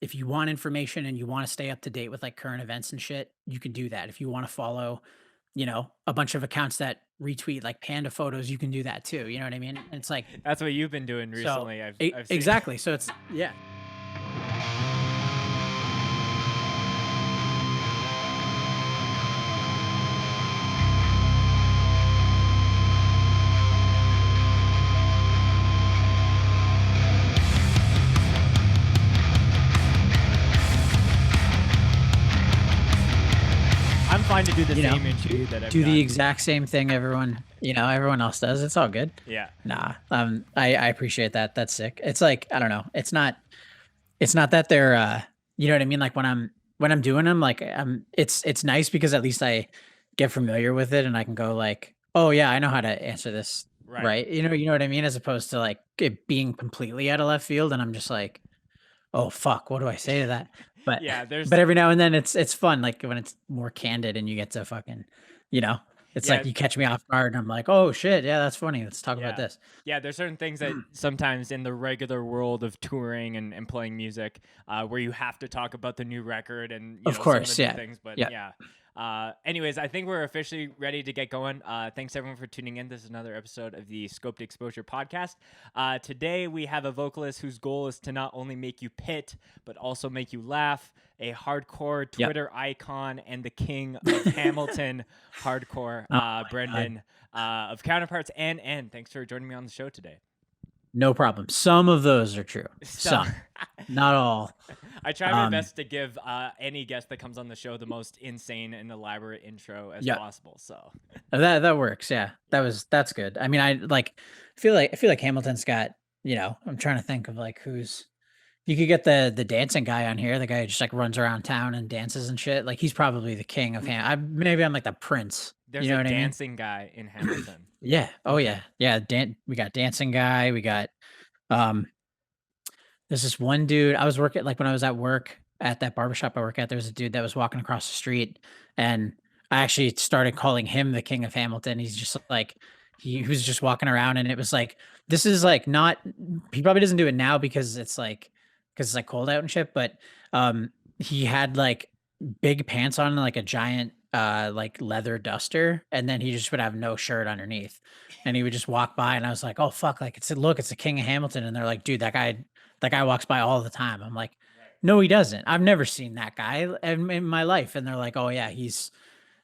if you want information and you want to stay up to date with like current events and shit, you can do that. If you want to follow, a bunch of accounts that retweet like panda photos, you can do that too. You know what I mean? And it's like, That's what you've been doing so recently. I've seen. exactly. So it's, yeah. I'm fine to do the You know, same intro that I've do the done. exact same thing everyone else does. It's all good. Yeah. Nah, I appreciate that. That's sick. It's like, I don't know. It's not that they're, you know what I mean? Like when I'm doing them, like, it's nice because at least I get familiar with it and I can go like, oh yeah, I know how to answer this, Right. right? You know what I mean? As opposed to like it being completely out of left field and I'm just like, oh fuck, what do I say to that? But Yeah. but There's. every now and then it's fun, like when it's more candid and you get to fucking, you know, it's Yeah. like you catch me off guard and I'm like, oh shit, yeah, that's funny. Let's talk about Yeah. this. Yeah, there's certain things that sometimes in the regular world of touring and playing music, where you have to talk about the new record and Of some of the course, new yeah. things. But Yeah. yeah. Anyways, I think we're officially ready to get going. Thanks everyone for tuning in. This is another episode of the Scoped Exposure podcast. Today we have a vocalist whose goal is to not only make you pit, but also make you laugh. A hardcore Yep. Twitter icon and the king of Hamilton hardcore, Oh my god. Brendan of Counterparts. And thanks for joining me on the show today. No problem. Some of those are true. So, Some, not all. I try my Um, best to give any guest that comes on the show the most insane and elaborate intro as yeah, possible. So, that works. Yeah, that's good. I mean, I feel like Hamilton's got. I'm trying to think of like who's. You could get the dancing guy on here. The guy who just like runs around town and dances and shit. Like he's probably the king of maybe I'm like the prince. You there's know a what I mean? dancing guy in Hamilton. Yeah. Oh yeah. Yeah. We got dancing guy. We got um. There's this one dude I was working like when I was at work at that barbershop I work at. There was a dude that was walking across the street, and I actually started calling him the king of Hamilton. He's just like he was just walking around, and it was like this is like not. He probably doesn't do it now because it's like cold out and shit. But he had like big pants on, like a giant like leather duster, and then he just would have no shirt underneath, and he would just walk by, and I was like, oh fuck, like it's the king of Hamilton, and they're like, dude, that guy walks by all the time. I'm like, Right. no, he doesn't. I've never seen that guy in my life. And they're like, oh yeah, he's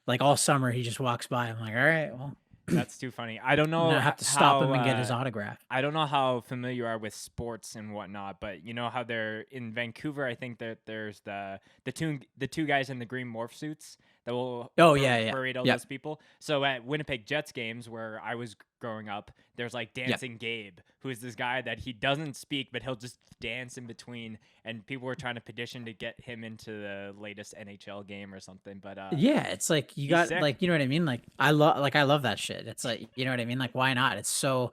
like all summer he just walks by. I'm like, all right, well, That's too funny. I don't I'm know gonna have to stop how him and get his autograph. I don't know how familiar you are with sports and whatnot, but you know how they're in Vancouver. I think that there's the two guys in the green morph suits that will Oh yeah, yeah, parade all yep, those people. So at Winnipeg Jets games where I was growing up, there's like yep. Dancing Gabe, who is this guy that he doesn't speak, but he'll just dance in between. And people were trying to petition to get him into the latest NHL game or something. But Yeah, it's like you he's got sick. like you know what I mean. Like I love that shit. It's like you know what I mean. Like why not? It's so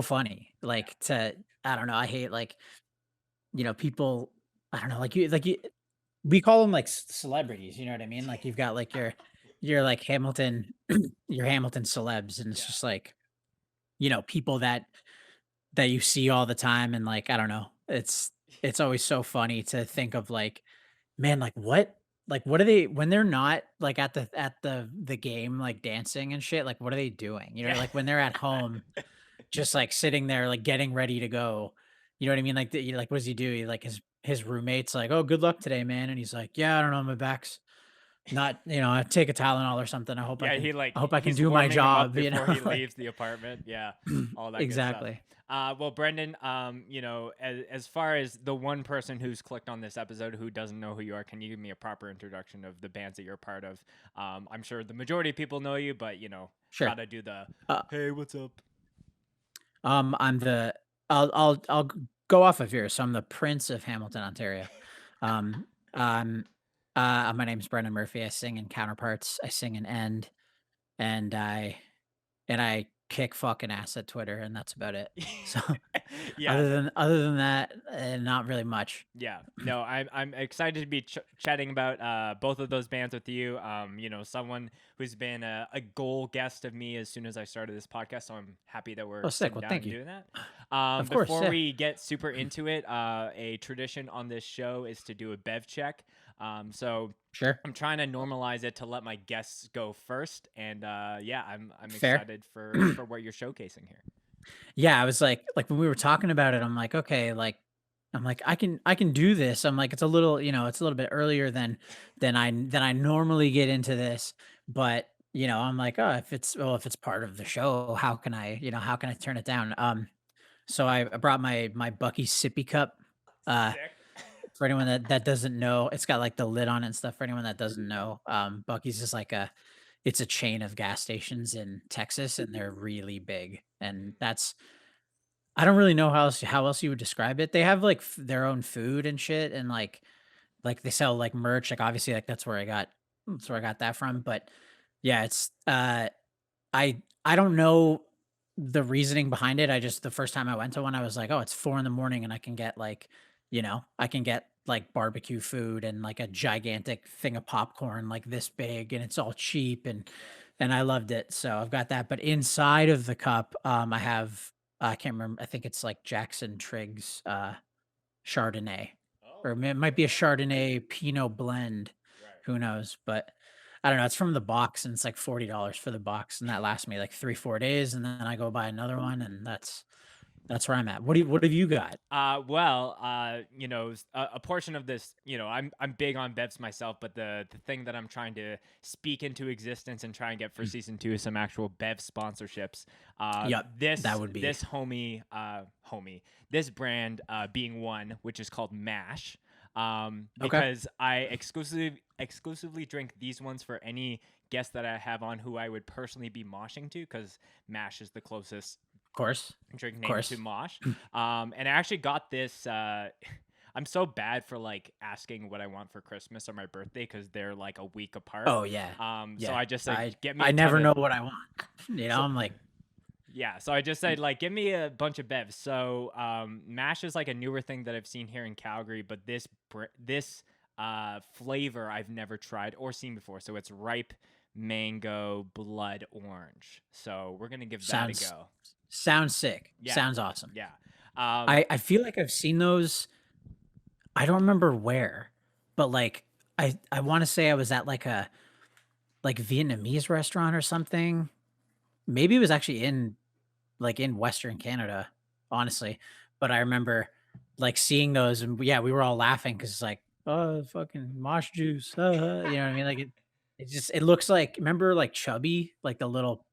funny. Yeah. Like to I don't know. I hate like people. I don't know. Like you we call them like celebrities. You know what I mean? Like you've got like your like Hamilton your Hamilton celebs, and it's Yeah. just like people that you see all the time, and like I don't know. It's always so funny to think of like, man, like what are they when they're not like at the game like dancing and shit, like what are they doing? Yeah. Like when they're at home just like sitting there like getting ready to go. You know what I mean? Like like what does he do? Like his roommate's like, "Oh, good luck today, man." And he's like, "Yeah, I don't know, my back's not, I take a Tylenol or something. I hope I Yeah, can he like I hope I can he's do my warming him up job, before he like leaves the apartment. Yeah, all that good stuff. exactly. Well, Brendan, as far as the one person who's clicked on this episode who doesn't know who you are, can you give me a proper introduction of the bands that you're a part of? I'm sure the majority of people know you, but Sure. gotta do the Uh, hey, what's up? I'm the go off of here. So I'm the Prince of Hamilton, Ontario. Um, um, my name's Brendan Murphy. I sing in Counterparts. I sing in End, and I kick fucking ass at Twitter, and that's about it. So Yeah, other than that, not really much. yeah, no, I'm excited to be chatting about both of those bands with you. Someone who's been a goal guest of me as soon as I started this podcast, so I'm happy that we're Oh, sick. sitting Well, down thank and you. doing that. Of course, Before yeah, we get super into it, a tradition on this show is to do a bev check. So sure, I'm trying to normalize it to let my guests go first, and yeah, I'm fair. excited for what you're showcasing here. Yeah, I was like when we were talking about it, I'm like, okay, like I'm like I can do this. I'm like it's a little, it's a little bit earlier than I normally get into this, but I'm like, oh, if it's part of the show, how can I turn it down? So I brought my Bucky sippy cup. Uh Sick. for anyone that doesn't know, it's got like the lid on it and stuff. For anyone that doesn't know, Bucky's is like it's a chain of gas stations in Texas and they're really big. And that's I don't really know how else you would describe it. They have, like, their own food and shit, and, like, they sell, like, merch, like, obviously, like, that's where I got that from, but, yeah, I don't know the reasoning behind it. I just the first time I went to one, I was like, "Oh, it's 4 in the morning and I can get, I can get, like, barbecue food and, like, a gigantic thing of popcorn, like, this big, and it's all cheap," Right. and I loved it, so I've got that, but inside of the cup, I have I can't remember, I think it's, like, Jackson Triggs, Chardonnay, or Oh, it might be a okay. Chardonnay Pinot blend, Right. who knows, but I don't know, it's from the box, and it's, like, $40 for the box, and that lasts me, like, 3, 4 days, and then I go buy another one, and that's where I'm at. What have you got? Well, a portion of this, I'm big on bevs myself, but the thing that I'm trying to speak into existence and try and get for Mm, season two is some actual bev sponsorships. yep, that This would be this this brand being one, which is called Mash. okay, Because I exclusively drink these ones for any guest that I have on who I would personally be moshing to, because Mash is the closest of course, drink of name to course. mosh. And I actually got this. I'm so bad for like asking what I want for Christmas or my birthday because they're like a week apart. Oh, yeah, So yeah, I just said, I get me I a ton never of. know what I want, So I'm like, yeah, so I just said like, give me a bunch of bevs. So mash is like a newer thing that I've seen here in Calgary, but this flavor I've never tried or seen before. So it's ripe mango blood orange. So we're gonna give that a sounds go. sounds sick, Yeah, sounds awesome. yeah. Um, I feel like I've seen those. I don't remember where, but, like, I wanna say I was at, like, a, like, Vietnamese restaurant or something. Maybe it was actually in Western Canada, honestly, but I remember, like, seeing those and yeah, we were all laughing because it's like, "Oh, fucking mosh juice, you know what I mean? Like, it looks like remember, like, Chubby, like, the little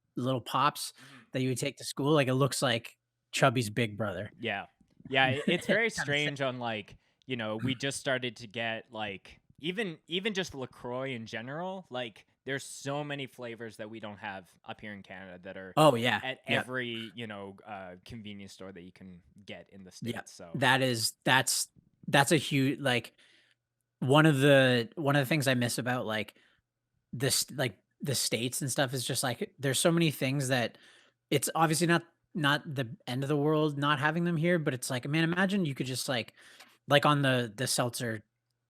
pops mhm. that you would take to school? Like, it looks like Chubby's big brother. Yeah. Yeah, it's very Kinda sick. strange on like, we just started to get like even just LaCroix in general, like there's so many flavors that we don't have up here in Canada that are Oh, yeah. at Yep. every, convenience store that you can get in the Yep. States. So, That's a huge like, one of the things I miss about, like, the States and stuff is just, like, there's so many things that it's obviously not the end of the world not having them here, but it's like, man, imagine you could just, like, on the seltzer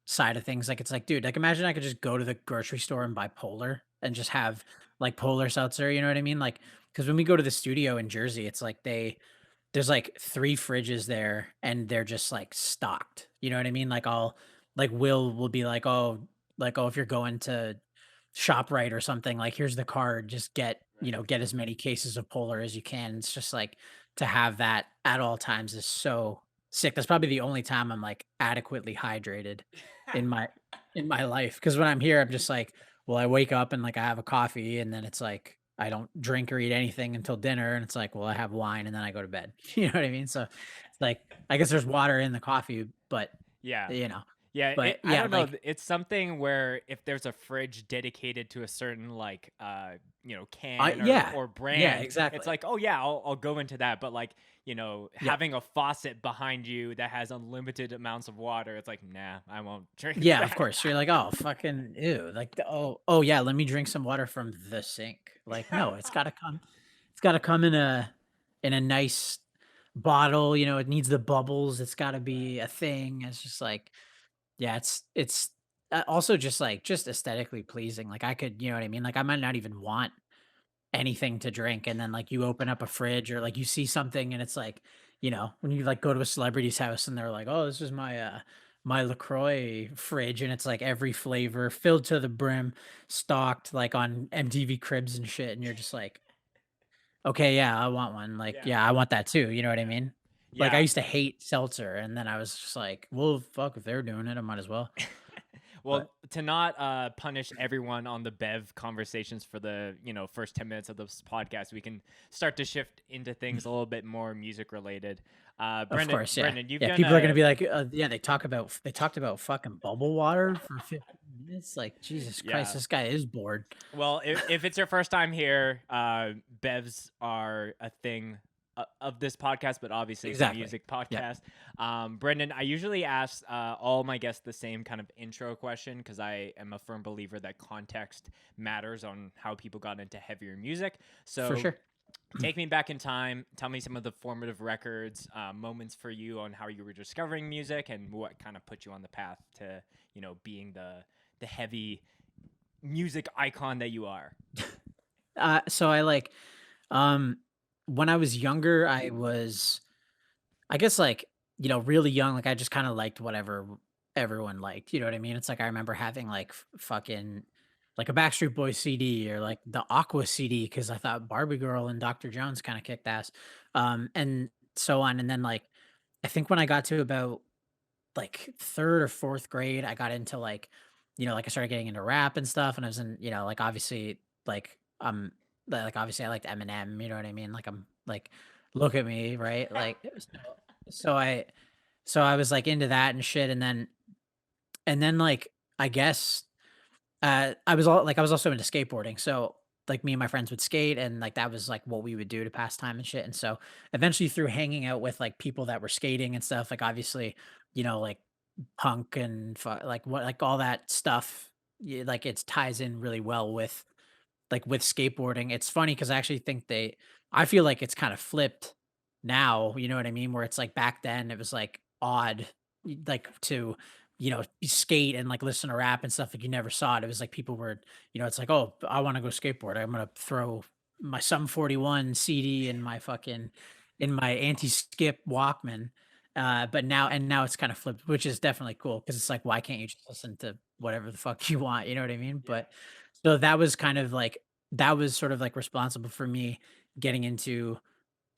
side of things, like, it's like, dude, like, imagine I could just go to the grocery store and buy Polar and just have, like, Polar seltzer, you know what I mean? Like, because when we go to the studio in Jersey, it's like there's, like, 3 fridges there, and they're just, like, stocked, you know what I mean? Like, Will be like, "Oh, if you're going to ShopRite or something, like, here's the card, just right. get as many cases of Polar as you can." It's just, like, to have that at all times is so sick. That's probably the only time I'm, like, adequately hydrated in my life. Because when I'm here, I'm just like, well, I wake up and, like, I have a coffee, and then it's like, I don't drink or eat anything until dinner, and it's like, well, I have wine, and then I go to bed. You know what I mean? So, it's like, I guess there's water in the coffee, but, Yeah. you know, Yeah, but I yeah, don't know. like It's something where if there's a fridge dedicated to a certain like I can yeah. or Yeah, brand, it's exactly. like, oh yeah, I'll go into that. But like, Yep. having a faucet behind you that has unlimited amounts of water, it's like, nah, I won't drink Yeah, of that. course. You're like, "Oh, fucking ew." Like, "Oh, yeah, let me drink some water from the sink." Like, no, it's gotta come in a nice bottle, it needs the bubbles, it's gotta Right. be a thing. It's just like, yeah, it's also just, like, just aesthetically pleasing. Like, I could you know what I mean? Like, I might not even want anything to drink, and then, like, you open up a fridge or, like, you see something and it's like, when you like go to a celebrity's house and they're like, "Oh, this is my LaCroix fridge," and it's like every flavor filled to the brim, stocked like on MTV Cribs and shit, and you're just like, "Okay, yeah, I want one." Like, Yeah, yeah, I want that too. You know what I yeah, mean? Like, I yeah. used to hate seltzer, and then I was just like, "Well, fuck, if they're doing it, I might as well." But Well, to not punish everyone on the Bev conversations for the first 10 minutes of this podcast, we can start to shift into things a little bit more music related. of Brendan, course, yeah. Brendan, you've Yeah, done people are gonna a be like, yeah, they talked about fucking bubble water for 15 minutes. Like, Jesus Christ, yeah. this guy is bored. Well, if it's your first time here, Bevs are a thing of this podcast, but obviously it's a Exactly. music Yeah. podcast. Brendan, I usually ask all my guests the same kind of intro question because I am a firm believer that context matters on how people got into heavier music. For So sure. take me back in time. Tell me some of the formative records, moments for you on how you were discovering music and what kind of put you on the path to, being the heavy music icon that you are. So I like, um, when I was younger, I was, I guess, like, really young. Like, I just kind of liked whatever everyone liked. You know what I mean? It's like I remember having like fucking like a Backstreet Boys CD or like the Aqua CD because I thought Barbie Girl and Dr. Jones kind of kicked ass, and so on. And then like, I think when I got to about like 3rd or 4th grade, I got into like, like I started getting into rap and stuff, and I was in, like obviously like like obviously I liked Eminem, you know what I mean? Like I'm like, look at me, right? Like so I so I was like into that and shit, and then like I guess I was also into skateboarding. So like me and my friends would skate and like that was like what we would do to pass time and shit. And so eventually through hanging out with like people that were skating and stuff, like obviously, like punk and like what like all that stuff, like it ties in really well with like with skateboarding. It's funny because I actually think I feel like it's kind of flipped now, you know what I mean? Where it's like back then it was like odd, like to, skate and like listen to rap and stuff. Like you never saw it. It was like people were, it's like, oh, I want to go skateboard. I'm going to throw my Sum 41 CD in my fucking, in my anti skip Walkman. But now it's kind of flipped, which is definitely cool because it's like, why can't you just listen to whatever the fuck you want? You know what I mean? Yeah. But so that was kind of like that was sort of like responsible for me getting into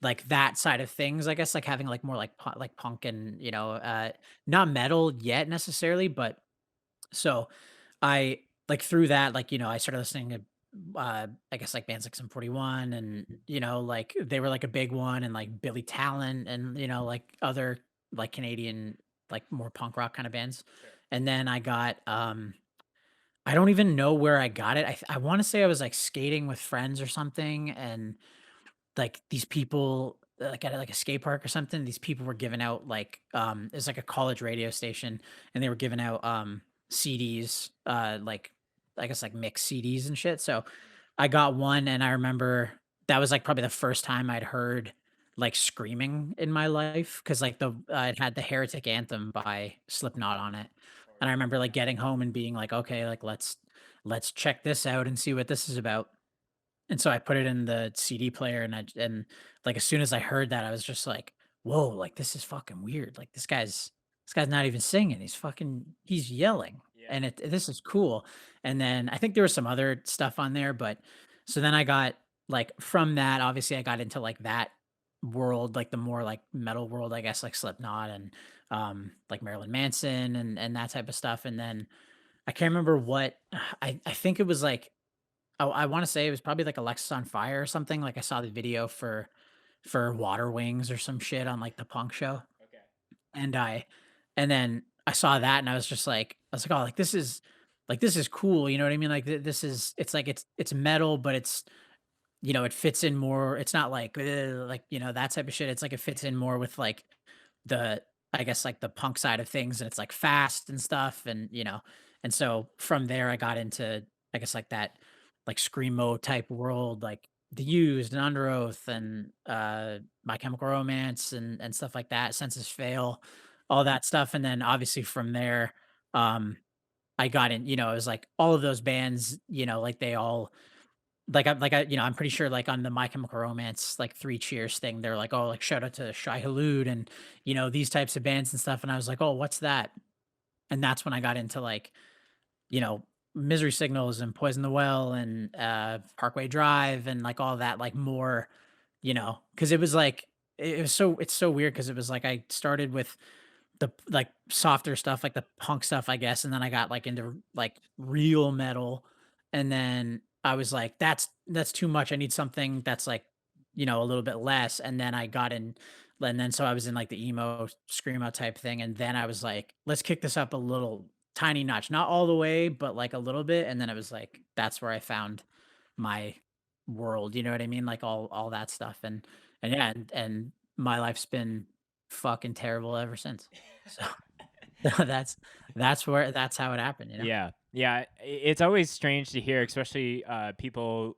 like that side of things, I guess, like having like more like like punk and not metal yet necessarily, but so I like through that, like, I started listening to I guess like bands like Sum 41 and like they were like a big one and like Billy Talent and like other like Canadian like more punk rock kind of bands. Sure. And then I don't even know where I got it. I wanna say I was, like, skating with friends or something, and, like, these people, like, at, like, a skate park or something, these people were giving out, like, it's like a college radio station, and they were giving out, CDs, like, I guess, like, mixed CDs and shit, so I got one, and I remember that was, like, probably the first time I'd heard, like, screaming in my life because like, it had the Heretic Anthem by Slipknot on it, Of and I course. remember, like, getting home and being like, "Okay, like, let's check this out and see what this is about." And so I put it in the CD player and like as soon as I heard that, I was just like, "Whoa, like this is fucking weird. Like this guy's not even singing. He's yelling. Yeah. And this is cool." And then I think there was some other stuff on there, but so then I got like from that, obviously I got into like that world, like the more like metal world, I guess, like Slipknot and like Marilyn Manson and that type of stuff. And then I can't remember what I think it was like. Oh, I wanna say it was probably like Alexis on Fire or something, like, I saw the video for Water Wings or some shit on, like, the Punk show, Okay. and and then I saw that and I was like, "Oh, this is cool," you know what I mean? Like, this is it's like it's metal, but it's it fits in more it's not like, like, that type of shit, it's like it fits in more with, like, the I guess, like, the punk side of things, and it's, like, fast and stuff, and so from there, I got into, I guess, like, that, like, screamo type world, like, The Used and Under Oath and, My Chemical Romance and stuff like that, Senses Fail, all that stuff, and then, obviously, from there, um, I got in it was, like, all of those bands, like, they all I'm pretty sure, like, on the My Chemical Romance, like, 3 Cheers thing, they're like, "Oh, like, shout out to Shai Hulud," and, these types of bands and stuff, and I was like, "Oh, what's that?" And that's when I got into, like, you know, Misery Signals and Poison the Well and, Parkway Drive and, like, all that, like, more, because it was, like it's so weird because it was, like, I started with the, like, softer stuff, like the punk stuff, I guess, and then I got, like, into, like, real metal, and then I was like, "That's too much, I need something that's, like, a little bit less," and then I got in and then so I was in, like, the emo, screamo type thing, and then I was like, "Let's kick this up a little tiny notch." Not all the way, but, like, a little bit, and then it was like, that's where I found my world, you know what I mean? Like, all that stuff, and yeah, and my life's been fucking terrible ever since. So, that's how it happened, you know? Yeah. Yeah, it's always strange to hear, especially people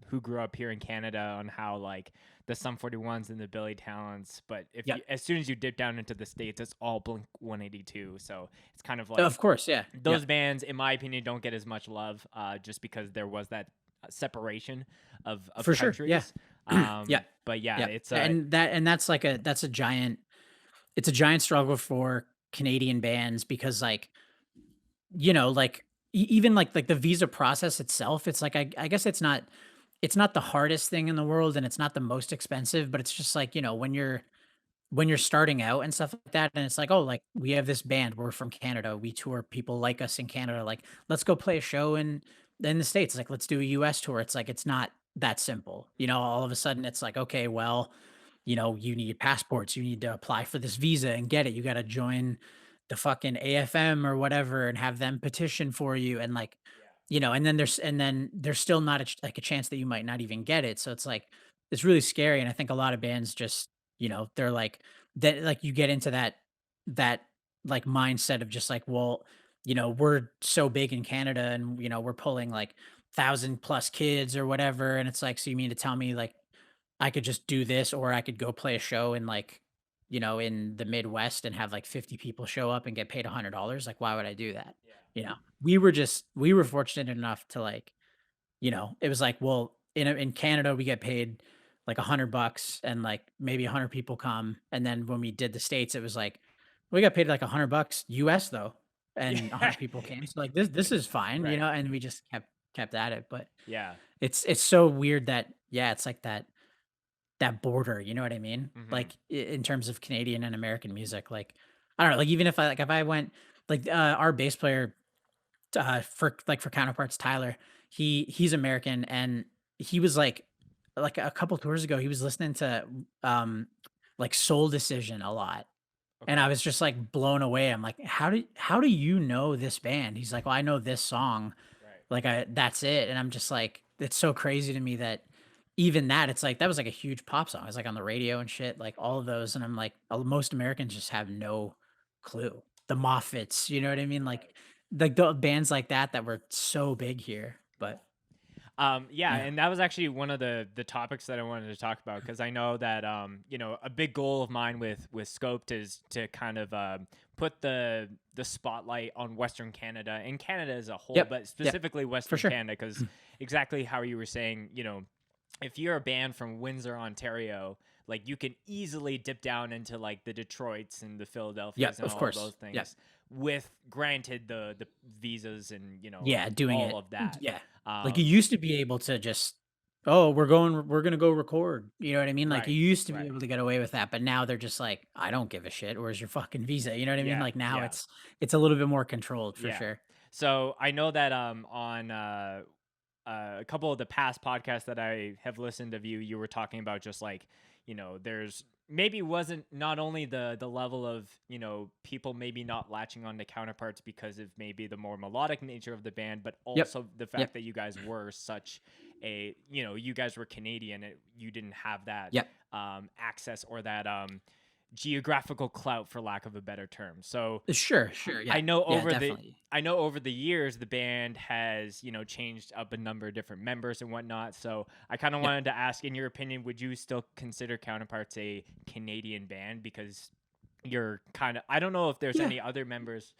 who grew up here in Canada, on how like the Sum 41s and the Billy Talents, but Yep. as soon as you dip down into the states, it's all Blink 182. So it's kind of like Of course, yeah. those Yep. bands, in my opinion, don't get as much love just because there was that separation of For sure, yeah. countries. Yeah. But yeah, Yep. it's And that's like a that's a giant it's a giant struggle for Canadian bands because, like, like, even, like the visa process itself, it's like, I guess it's not the hardest thing in the world, and it's not the most expensive, but it's just like, when you're starting out and stuff like that, and it's like, "Oh, like, we have this band, we're from Canada, we tour people like us in Canada, like, let's go play a show in the States, like, let's do a US tour." It's like, it's not that simple, all of a sudden, it's like, "Okay, well, you need passports, you need to apply for this visa and get it. You gotta join the fucking AFM or whatever and have them petition for you." And, like, and then there's still not like a chance that you might not even get it. So it's like, it's really scary. And I think a lot of bands just, they're like that, like, you get into that like mindset of just like, well, we're so big in Canada and, we're pulling like 1,000 plus kids or whatever. And it's like, so you mean to tell me, like, I could just do this, or I could go play a show in, like, in the Midwest and have like 50 people show up and get paid $100? Like, why would I do that? yeah, We were fortunate enough to, like, it was like, well, in Canada we get paid like $100 and, like, maybe 100 people come. And then when we did the States, it was like, we got paid like $100 US though, and yeah, 100 people came. So, like, this is fine, right, and we just kept at it. But yeah. it's so weird that, yeah, it's like that border, you know what I mean? Hmm. Like, in terms of Canadian and American music, like, I don't know, like, even if I went, like, our bass player, for Counterparts, Tyler, he's American, and he was like a couple tours ago, he was listening to, um, like, Soul Decision a lot, and I Okay, was just, like, blown away. I'm like, "How do you know this band?" He's like, "Well, I know this song." right. Like, that's it, and I'm just like, it's so crazy to me that even that, it's like, that was like a huge pop song. It's like on the radio and shit, like all of those, and I'm like, most Americans just have no clue. The Moffats, you know what I mean? Right. Like the bands like that were so big here, Yeah. but Yeah, yeah. and that was actually one of the topics that I wanted to talk about, because I know that a big goal of mine with Scoped is to kind of put the spotlight on Western Canada and Canada as a whole, Yep, but yep, specifically for Western sure. Canada, because exactly how you were saying, if you're a band from Windsor, Ontario, like you can easily dip down into like the Detroits and the Philadelphias Yep, and of all of course. those Yep. things, with granted the visas and Yeah, doing all it. of that. Yeah. Like, you Um, used to be able to just, "Oh, we're gonna go record." You know what I mean? Like, you right, used to be right. able to get away with that, but now they're just like, "I don't give a shit. Where's your fucking visa?" You know what I mean? Yeah, Like, now yeah, it's a little bit more controlled for yeah. sure. So I know that on a couple of the past podcasts that I have listened of you, you were talking about just like, there's maybe wasn't not only the level of, people maybe not latching on to Counterparts because of maybe the more melodic nature of the band, but Yep. also the fact Yep. that you guys were such you guys were Canadian, you didn't have that Yep. access or that geographical clout, for lack of a better term. So Sure, sure, I yeah. know Yeah, over the definitely. I know over the years the band has, changed up a number of different members and whatnot. So I kind of Yep. wanted to ask, in your opinion, would you still consider Counterparts a Canadian band? Because you're kind of, I don't know if there's Yeah. any other members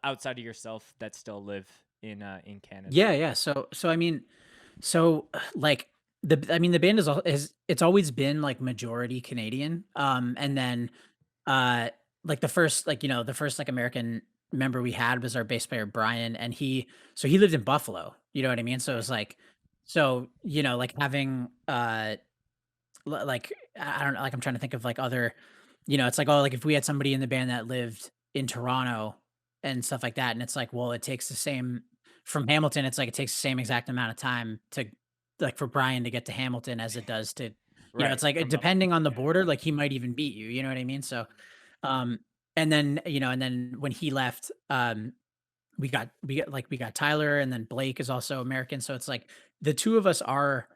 outside of yourself that still live in Canada. Yeah, yeah. So I mean, So, like, I mean, the band is it's always been, like, majority Canadian, and then, uh, like, the first, like, American member we had was our bass player, Brian, and he lived in Buffalo, you know what I mean? So, it Right. was like like, having, like, I don't know, like, I'm trying to think of, like, other it's like, oh, like, if we had somebody in the band that lived in Toronto and stuff like that, and it's like, well, it takes the same from Hamilton, it's like it takes the same exact amount of time to like, for Brian to get to Hamilton as it does to Right. it's like, From Buffalo. depending on the Yeah. border, like, he might even beat you, you know what I mean? So, um, and then when he left, we got Tyler, and then Blake is also American, so it's like the 2 of us are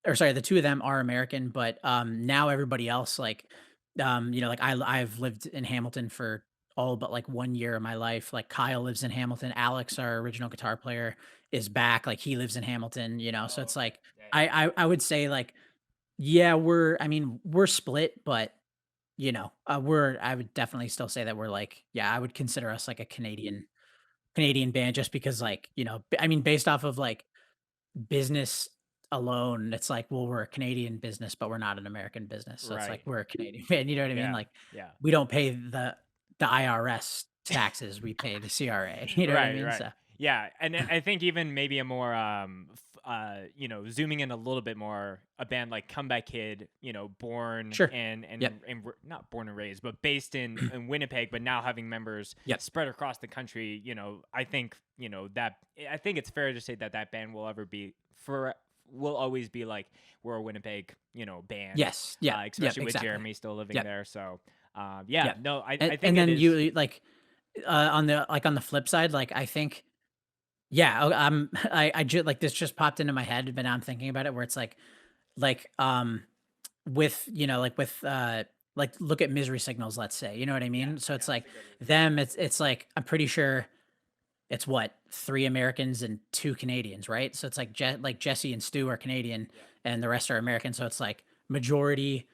or sorry, the 2 of them are American, but, now everybody else, like, like, I've lived in Hamilton for all but, like, 1 year of my life, like, Kyle lives in Hamilton, Alex, our original guitar player, is back, like, he lives in Hamilton, so Oh, it's okay. like, Yeah, yeah. I would say, like, yeah, we're split, but, I would definitely still say that we're, like yeah, I would consider us, like, a Canadian band just because, like, I mean, based off of, like, business alone, it's like, well, we're a Canadian business, but we're not an American business. So it's like Right. we're a Canadian band, you know what I mean? Yeah. Like Yeah. we don't pay the IRS taxes, we pay the CRA, you know what I Right, mean? right. So Yeah, and I think even maybe a more zooming in a little bit more, a band like Comeback Kid, born sure. and Yep. not born and raised, but based in Winnipeg, but now having members Yep. spread across the country, I think, that I think it's fair to say that that band will ever be for will always be like we're a Winnipeg, band, Yes. Yep. Yep. especially with Exactly. Jeremy still living Yep. there. So, yeah, Yep. no, I think And it then is. on the flip side, like I think yeah, like this just popped into my head, but now I'm thinking about it where it's like with like look at misery signals, let's say, you know what I Yeah, mean? So yeah, it's that's like a good them, example. it's like I'm pretty sure it's what 3 Americans and 2 Canadians, right? So it's like Jesse and Stu are Canadian Yeah. and the rest are American. So it's like majority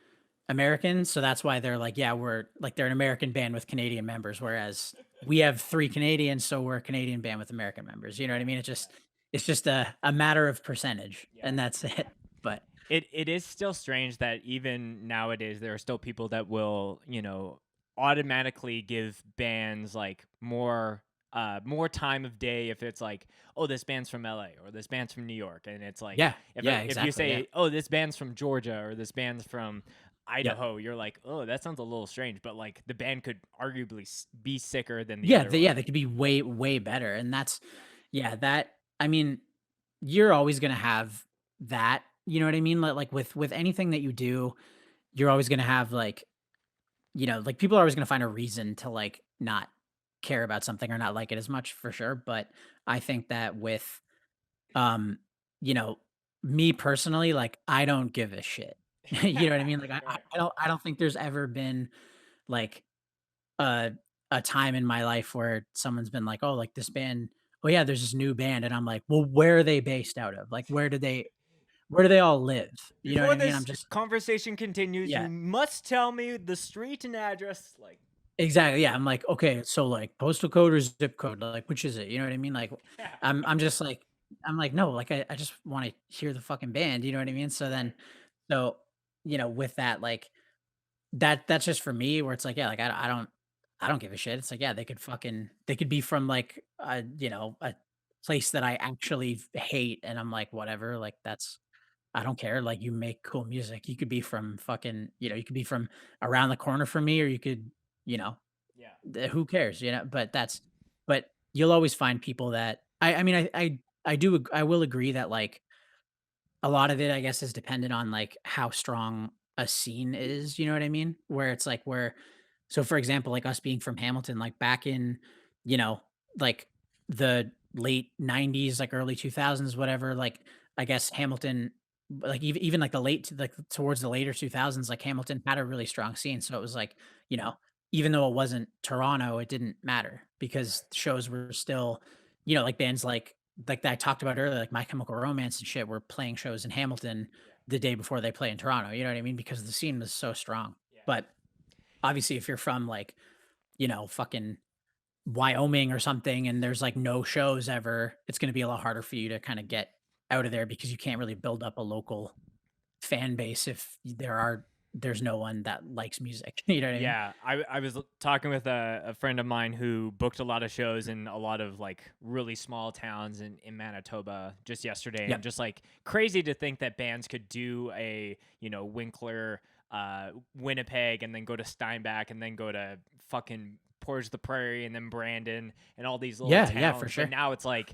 Americans. So that's why they're like, yeah, we're like they're an American band with Canadian members, whereas we have 3 Canadians, so we're a Canadian band with American members. You know what I Right, mean? right. It's just a matter of percentage, Yeah, and that's yeah. it. But It is still strange that even nowadays there are still people that will, automatically give bands like more time of day if it's like, oh, this band's from LA or this band's from New York. And it's like yeah, yeah, if you exactly. Yeah. say, oh, this band's from Georgia or this band's from Yep. Idaho, you're like, oh, that sounds a little strange, but like the band could arguably be sicker than the Yeah, other one. they could be way, way better, and that's Yeah. yeah, that I mean, you're always gonna have that, you know what I mean? Like, with anything that you do, you're always gonna have, like, like, people are always gonna find a reason to, like, not care about something or not like it as much for sure, but I think that with, um, you know, me personally, like, I don't give a shit. You know what I mean? Like, Right. I don't think there's ever been, like, a a time in my life where someone's been like, "Oh, like this band oh yeah, there's this new band," and I'm like, "Well, where are they based out of? Like, where do they all live?" You know what Before I mean? I'm this just conversation continues, yeah, you must tell me the street and address. Like, exactly. Yeah, I'm like, okay, so like postal code or zip code, like which is it? You know what I mean? Like, yeah, I'm just like, I'm like, no, like I just want to hear the fucking band. You know what I mean? So then, right. so with that, like that's just for me where it's like, yeah, like I don't give a shit. It's like, yeah, they could be from like a place that I actually hate and I'm like, whatever, like that's I don't care. Like you make cool music. You could be from fucking, you could be from around the corner from me or you could, you know, Yeah. who cares, but but you'll always find people that I mean I will agree that like a lot of it, I guess, is dependent on, like, how strong a scene is, you know what I mean? Where it's like where so, for example, like, us being from Hamilton, like, back in, you know, like, the late '90s, like, early 2000s, whatever, like, I guess Hamilton like, even, like, towards the later 2000s, like, Hamilton had a really strong scene, so it was like, you know, even though it wasn't Toronto, it didn't matter because Right. shows were still, like, bands like that I talked about earlier, like My Chemical Romance and shit were playing shows in Hamilton Yeah. the day before they play in Toronto, you know what I mean? Because the scene was so strong. Yeah. But obviously if you're from like, fucking Wyoming or something and there's like no shows ever, it's gonna be a lot harder for you to kind of get out of there because you can't really build up a local fan base if there's no one that likes music. You know what I mean? Yeah, I was talking with a friend of mine who booked a lot of shows in a lot of like really small towns in Manitoba just yesterday, and Yep. just like crazy to think that bands could do a Winkler, Winnipeg, and then go to Steinbach, and then go to fucking Portage the Prairie, and then Brandon, and all these little Yeah, yeah, for towns. But sure. now it's like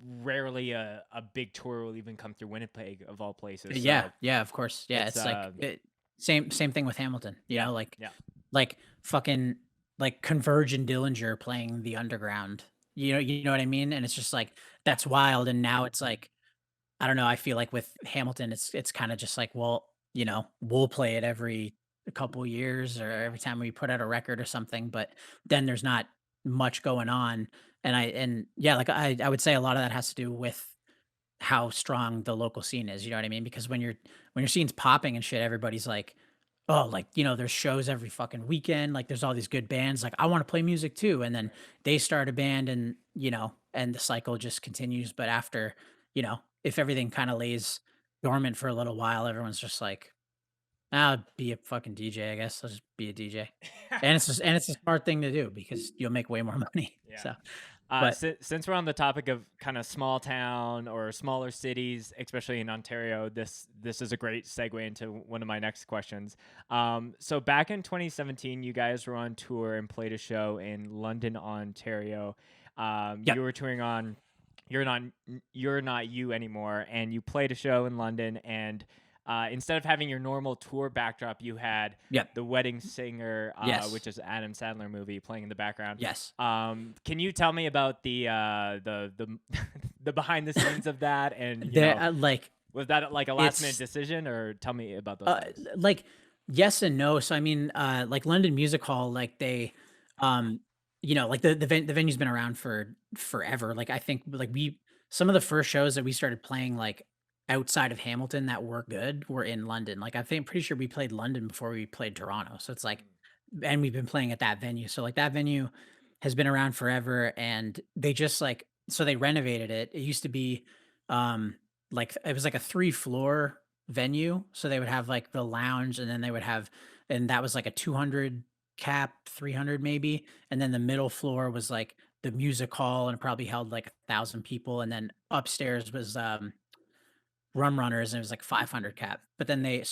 rarely a big tour will even come through Winnipeg of all places. Yeah, So yeah, of course. Yeah, it's it's like same thing with Hamilton, yeah, yeah. like fucking like Converge and Dillinger playing the underground. You know what I mean? And it's just like that's wild. And now it's like I don't know, I feel like with Hamilton it's kind of just like, well, we'll play it every couple years or every time we put out a record or something, but then there's not much going on. And yeah, like I would say a lot of that has to do with how strong the local scene is, you know what I mean? Because when your scene's popping and shit, everybody's like, "Oh, like, there's shows every fucking weekend, like, there's all these good bands, like, I wanna play music too," and then Right. they start a band and, and the cycle just continues, but after, if everything kinda lays dormant for a little while, everyone's just like, "I'll be a fucking DJ, I guess. I'll just be a DJ." And it's a smart thing to do because you'll make way more money, Yeah. so but Since we're on the topic of kind of small town or smaller cities, especially in Ontario, this is a great segue into one of my next questions. So back in 2017, you guys were on tour and played a show in London, Ontario. You Yep, were touring on You're Not You Anymore, and you played a show in London, and instead of having your normal tour backdrop, you had yep, The Wedding Singer, yes, which is an Adam Sandler movie, playing in the background. yes. Can you tell me about the the behind the scenes of that? And Like, was that like a last minute it's decision, or tell me about those things? Like, yes and no. So I mean, like London Music Hall, like um, like the venue's been around for forever. Like I think, like some of the first shows that we started playing, like outside of Hamilton, that were good, were in London. Like I think, pretty sure we played London before we played Toronto. So it's like, Mm, and we've been playing at that venue. So like that venue has been around forever, and they just like so they renovated it. It used to be, like it was like a 3 floor venue, so they would have, like, the lounge, and then they would have and that was, like, a 200 cap, 300 maybe, and then the middle floor was, like, the music hall, and it probably held, like, 1,000 people, and then upstairs was, Rum Runners, and it was, like, 500 cap, but then they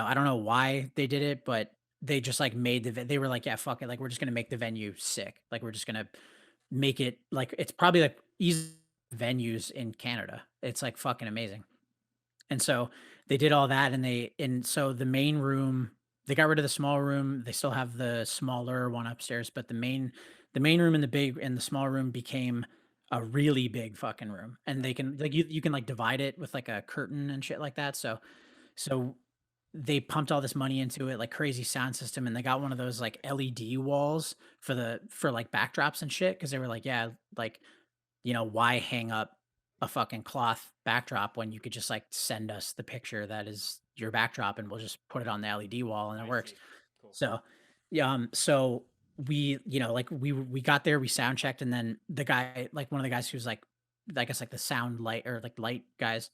I don't know why they did it, but they just, like, made they were like, "Yeah, fuck it, like, we're just gonna make the venue sick, like, we're just gonna make it like" it's probably, like, easy venues in Canada. It's, like, fucking amazing. And so they did all that and so the main room, they got rid of the small room. They still have the smaller one upstairs, but the main room and the small room became a really big fucking room. And they right. can like you can like divide it with like a curtain and shit like that. So they pumped all this money into it, like crazy sound system, and they got one of those like LED walls for like backdrops and shit because they were like, yeah, like why hang up a fucking cloth backdrop when you could just like send us the picture that is your backdrop and we'll just put it on the LED wall and it I works. see. Cool. So, yeah, so like we got there, we sound checked, and then the guy, like one of the guys who's like, I guess like the sound light or like light guys,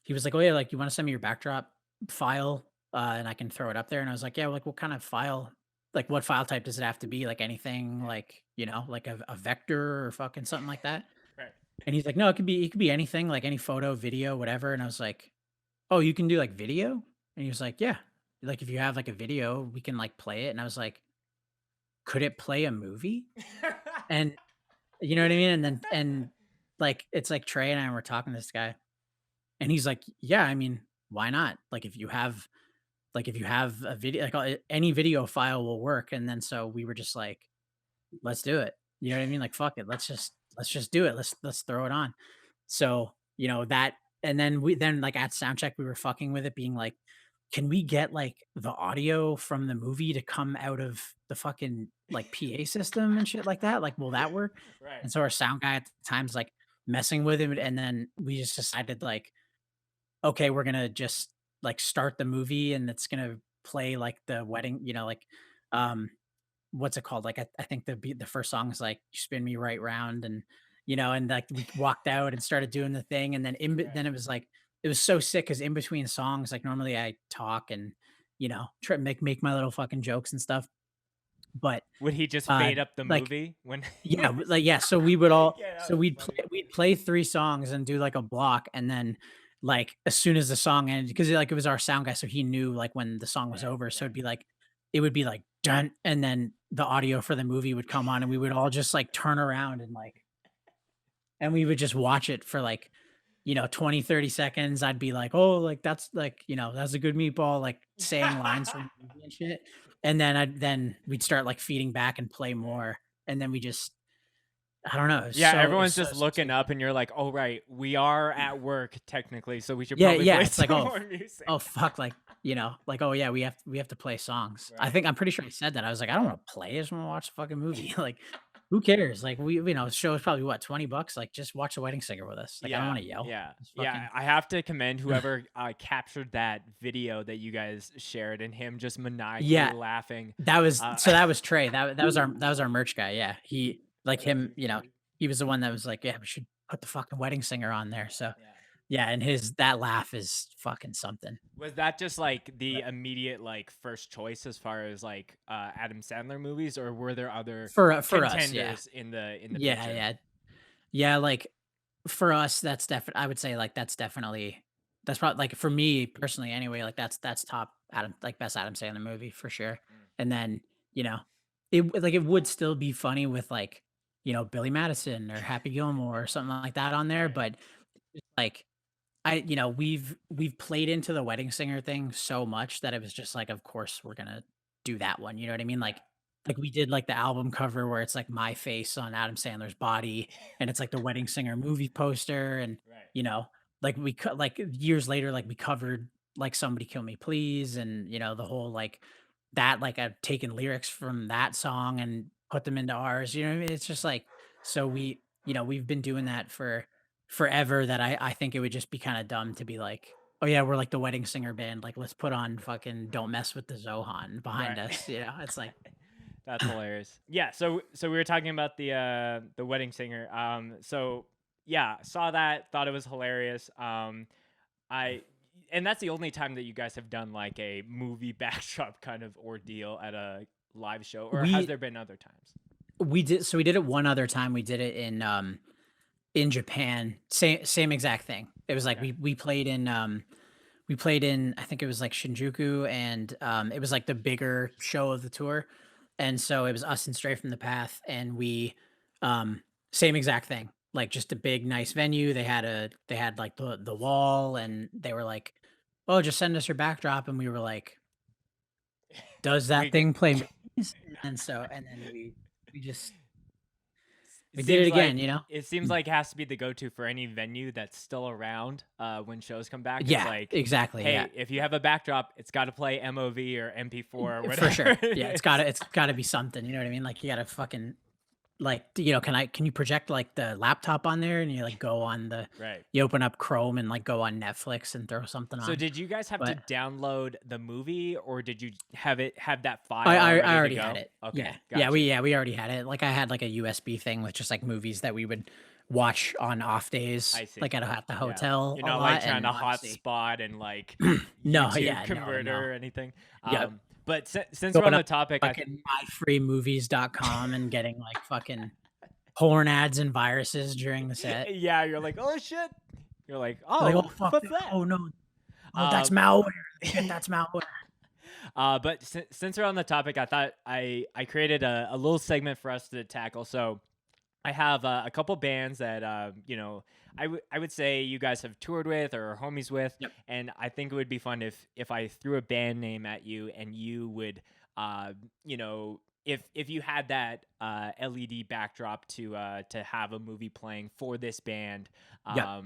he was like, "Oh yeah, like you want to send me your backdrop file, and I can throw it up there." And I was like, "Yeah, like what kind of file? Like what file type does it have to be? Like anything, Yeah. like like a vector or fucking something like that?" Right. And he's like, "No, it could be anything, like any photo, video, whatever." And I was like, "Oh, you can do like video?" And he was like, "Yeah. Like if you have like a video, we can like play it." And I was like, "Could it play a movie?" And you know what I mean? And like it's like Trey and I were talking to this guy and he's like, "Yeah, I mean, why not? Like if you have a video, like any video file will work." And then so we were just like, "Let's do it." You know what I mean? Like fuck it. Let's just do it. Let's throw it on. So, that and then like at soundcheck we were fucking with it being like, "Can we get like the audio from the movie to come out of the fucking like PA system and shit like that? Like, will that work?" Right. And so our sound guy at the time's like messing with him and then we just decided like, "Okay, we're gonna just like start the movie and it's gonna play like the wedding, like um what's it called? Like I think the first song is like "You Spin Me Right Round," and like we walked out and started doing the thing, and then then Right. it was like it was so sick because in between songs, like normally I talk and try to make my little fucking jokes and stuff, but Would he just uh fade up the like movie when yeah, when he like, said yeah, so we would all yeah, that so was funny. we'd play 3 songs and do, like, a block, and then, like, as soon as the song ended, because like, it was our sound guy, so he knew, like, when the song was Right, over, so right. it would be like, "Dun," and then the audio for the movie would come on, and we would all just, like, turn around and we would just watch it for, like, 20, 30 seconds. I'd be like, "Oh, like, that's, like, that's a good meatball," like, saying lines from the movie and shit, and then we'd start, like, feeding back and play Right. more, and then we just I don't know, Yeah, it was everyone's so, just so looking sick. up and you're like, "Oh, right, we are at work technically, so we should Yeah, probably yeah, play it's like, some "Oh, more music." oh, fuck," like, like, "Oh, yeah, we have to play songs." Right. I'm pretty sure I said that. I was like, "I don't wanna play, I just wanna watch the fucking movie." Like, who cares? Like, the show is probably what, $20? Like, just watch The Wedding Singer with us. Like, I don't Yeah, wanna yell. yeah, Just yeah. fucking I have to commend whoever captured that video that you guys shared, and him just maniacally Yeah, laughing. Uh, that was Trey. That was our merch guy, yeah. He like that's him, too funny. he was the one that was like, "Yeah, we should put the fucking Wedding Singer on there." So, Yeah. yeah, and his that laugh is fucking something. Was that just like the But immediate like first choice as far as like Adam Sandler movies, or were there other for us, yeah. contenders in the Yeah, picture? yeah. Yeah, like, for us, I would say, like, that's probably like, for me personally anyway, like, that's top Adam like, best Adam Sandler movie for sure. Mm, And then, you know, it would still be funny with, like, Billy Madison or Happy Gilmore or something like that on there, right. but, like, we've played into the Wedding Singer thing so much that it was just like, of course, we're gonna do that one, you know what I mean? Yeah. Like we did, like, the album cover where it's, like, my face on Adam Sandler's body, and it's, like, the Wedding Singer movie poster, and, Right. you know, like, years later, like, we covered, like, "Somebody Kill Me Please," and, the whole, like, that, like, I've taken lyrics from that song and put them into ours, you know what I mean? It's just, like so we've been doing that for forever that I think it would just be kinda dumb to be like, "Oh, yeah, we're like the Wedding Singer band, like, let's put on fucking Don't Mess with the Zohan behind Right. us," It's like That's hilarious. Yeah, so we were talking about the wedding singer. So yeah, saw that, thought it was hilarious. I and that's the only time that you guys have done like a movie backdrop kind of ordeal at a live show, or has we there been other times? we did it one other time, we did it in Japan, same exact thing. It was like Okay. we played in I think it was, like, Shinjuku, and, it was, like, the bigger show of the tour, and so it was us and Stray from the Path, and same exact thing, like, just a big, nice venue, they had, like, the wall, and they were like, "Oh, just send us your backdrop," and we were like, "Does that We get thing play movies?" And then we just it we did it seems again, like you know? it seems like it has to be the go-to for any venue that's still around when shows come back. It's Yeah, like, exactly, yeah. hey, if you have a backdrop, it's got to play MOV or MP4 or For whatever sure. it Yeah, is. it's gotta be something, you know what I mean? Like, you gotta fucking can you project, like, the laptop on there and you, like, go on the Right. you open up Chrome and, like, go on Netflix and throw something So on? did you guys have to But download the movie, or did you have that file all I ready to already had go? it. Okay, Yeah. got you. Yeah, we already had it. Like, I had, like, a USB thing with just, like, movies that we would watch on off days, I see. like, at the Yeah. hotel You're a not like lot, trying and to obviously hotspot and like No, YouTube yeah, no, no. converter or anything. Yep. But since we're on Going the up topic, fucking myfreemovies.com and getting, like, fucking porn ads and viruses during the set. yeah, you're like, oh shit. You're like, Like, "Oh, oh, fuck, what's that? oh, no. Oh, that's Um, malware. Shit, that's malware." but since we're on the topic, I thought I created a little segment for us to tackle. So I have a couple bands that I would say you guys have toured with or are homies with, Yep. and I think it would be fun if I threw a band name at you and you would if you had that LED backdrop to have a movie playing for this band, Yep.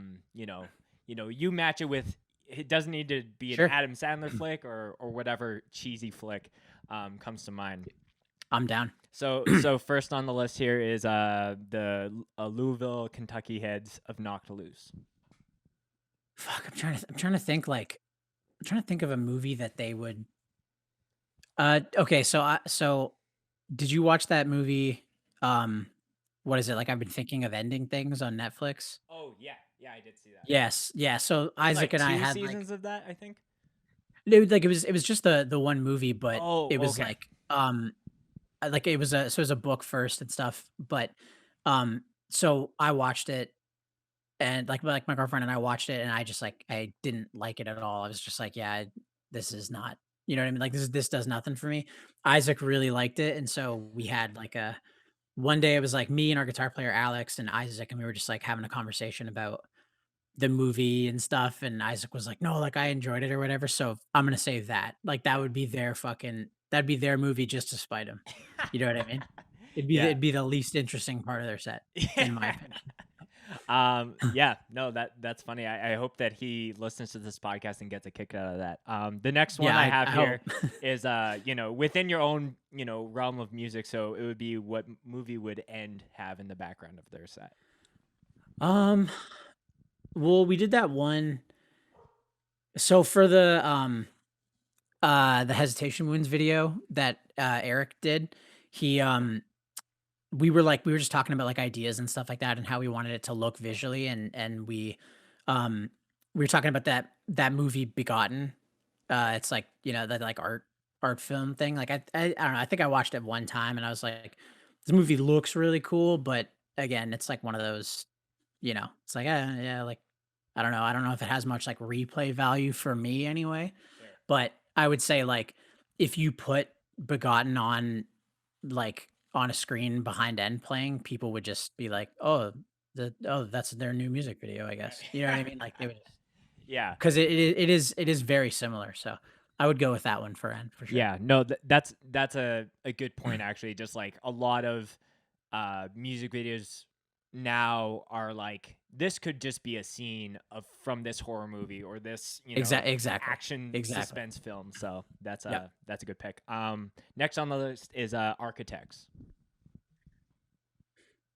you match it with. It doesn't need to be an Sure. Adam Sandler flick or whatever cheesy flick comes to mind. I'm down. So first on the list here is the Louisville, Kentucky Heads of Knocked Loose. Fuck, I'm trying to think, like I'm trying to think of a movie that they would okay, so did you watch that movie, um what is it? Like, I've been thinking of ending things on Netflix. Oh yeah, yeah, I did see that. Yes, yeah, so There's Isaac like and I two had, like, seasons of that, I think. it was just the one movie, but Oh, it was okay. like, it was a book first and stuff, but, so I watched it, and, like, my girlfriend and I watched it, and I just, like, I didn't like it at all. I was just like, "Yeah, this is not," you know what I mean? Like, this does nothing for me. Isaac really liked it, and so we had, like, a one day it was, like, me and our guitar player, Alex, and Isaac, and we were just, like, having a conversation about the movie and stuff, and Isaac was like, "No, like, I enjoyed it or whatever, so I'm gonna save that." Like, that would be their fucking that'd be their movie just to spite him. You know what I mean? Yeah. It'd be the least interesting part of their set, in my opinion. Yeah, no, that's funny. I hope that he listens to this podcast and gets a kick out of that. The next one Yeah, I I have hope. here is within your own, realm of music. So it would be what movie would End have in the background of their set? Um, well, we did that one so for the Hesitation Wounds video that, Eric did, he, we were just talking about, like, ideas and stuff like that and how we wanted it to look visually, and um, we were talking about that movie Begotten. It's like, that, like, art film thing, like, I don't know, I think I watched it one time and I was like, "This movie looks really cool," but again, it's like one of those, it's like, yeah, like, I don't know if it has much, like, replay value for me anyway, Sure. but I would say, like, if you put Begotten on, like, on a screen behind End playing, people would just be like, "Oh, that's their new music video, I guess." You know what I mean? Like, they would just Yeah. 'cause it is very similar, so I would go with that one for End for sure. Yeah, no, that's a good point actually. Just like a lot of music videos now are like this could just be a scene of from this horror movie or this, Exactly. action Exactly. suspense film. So Yep. that's a good pick. Next on the list is Architects.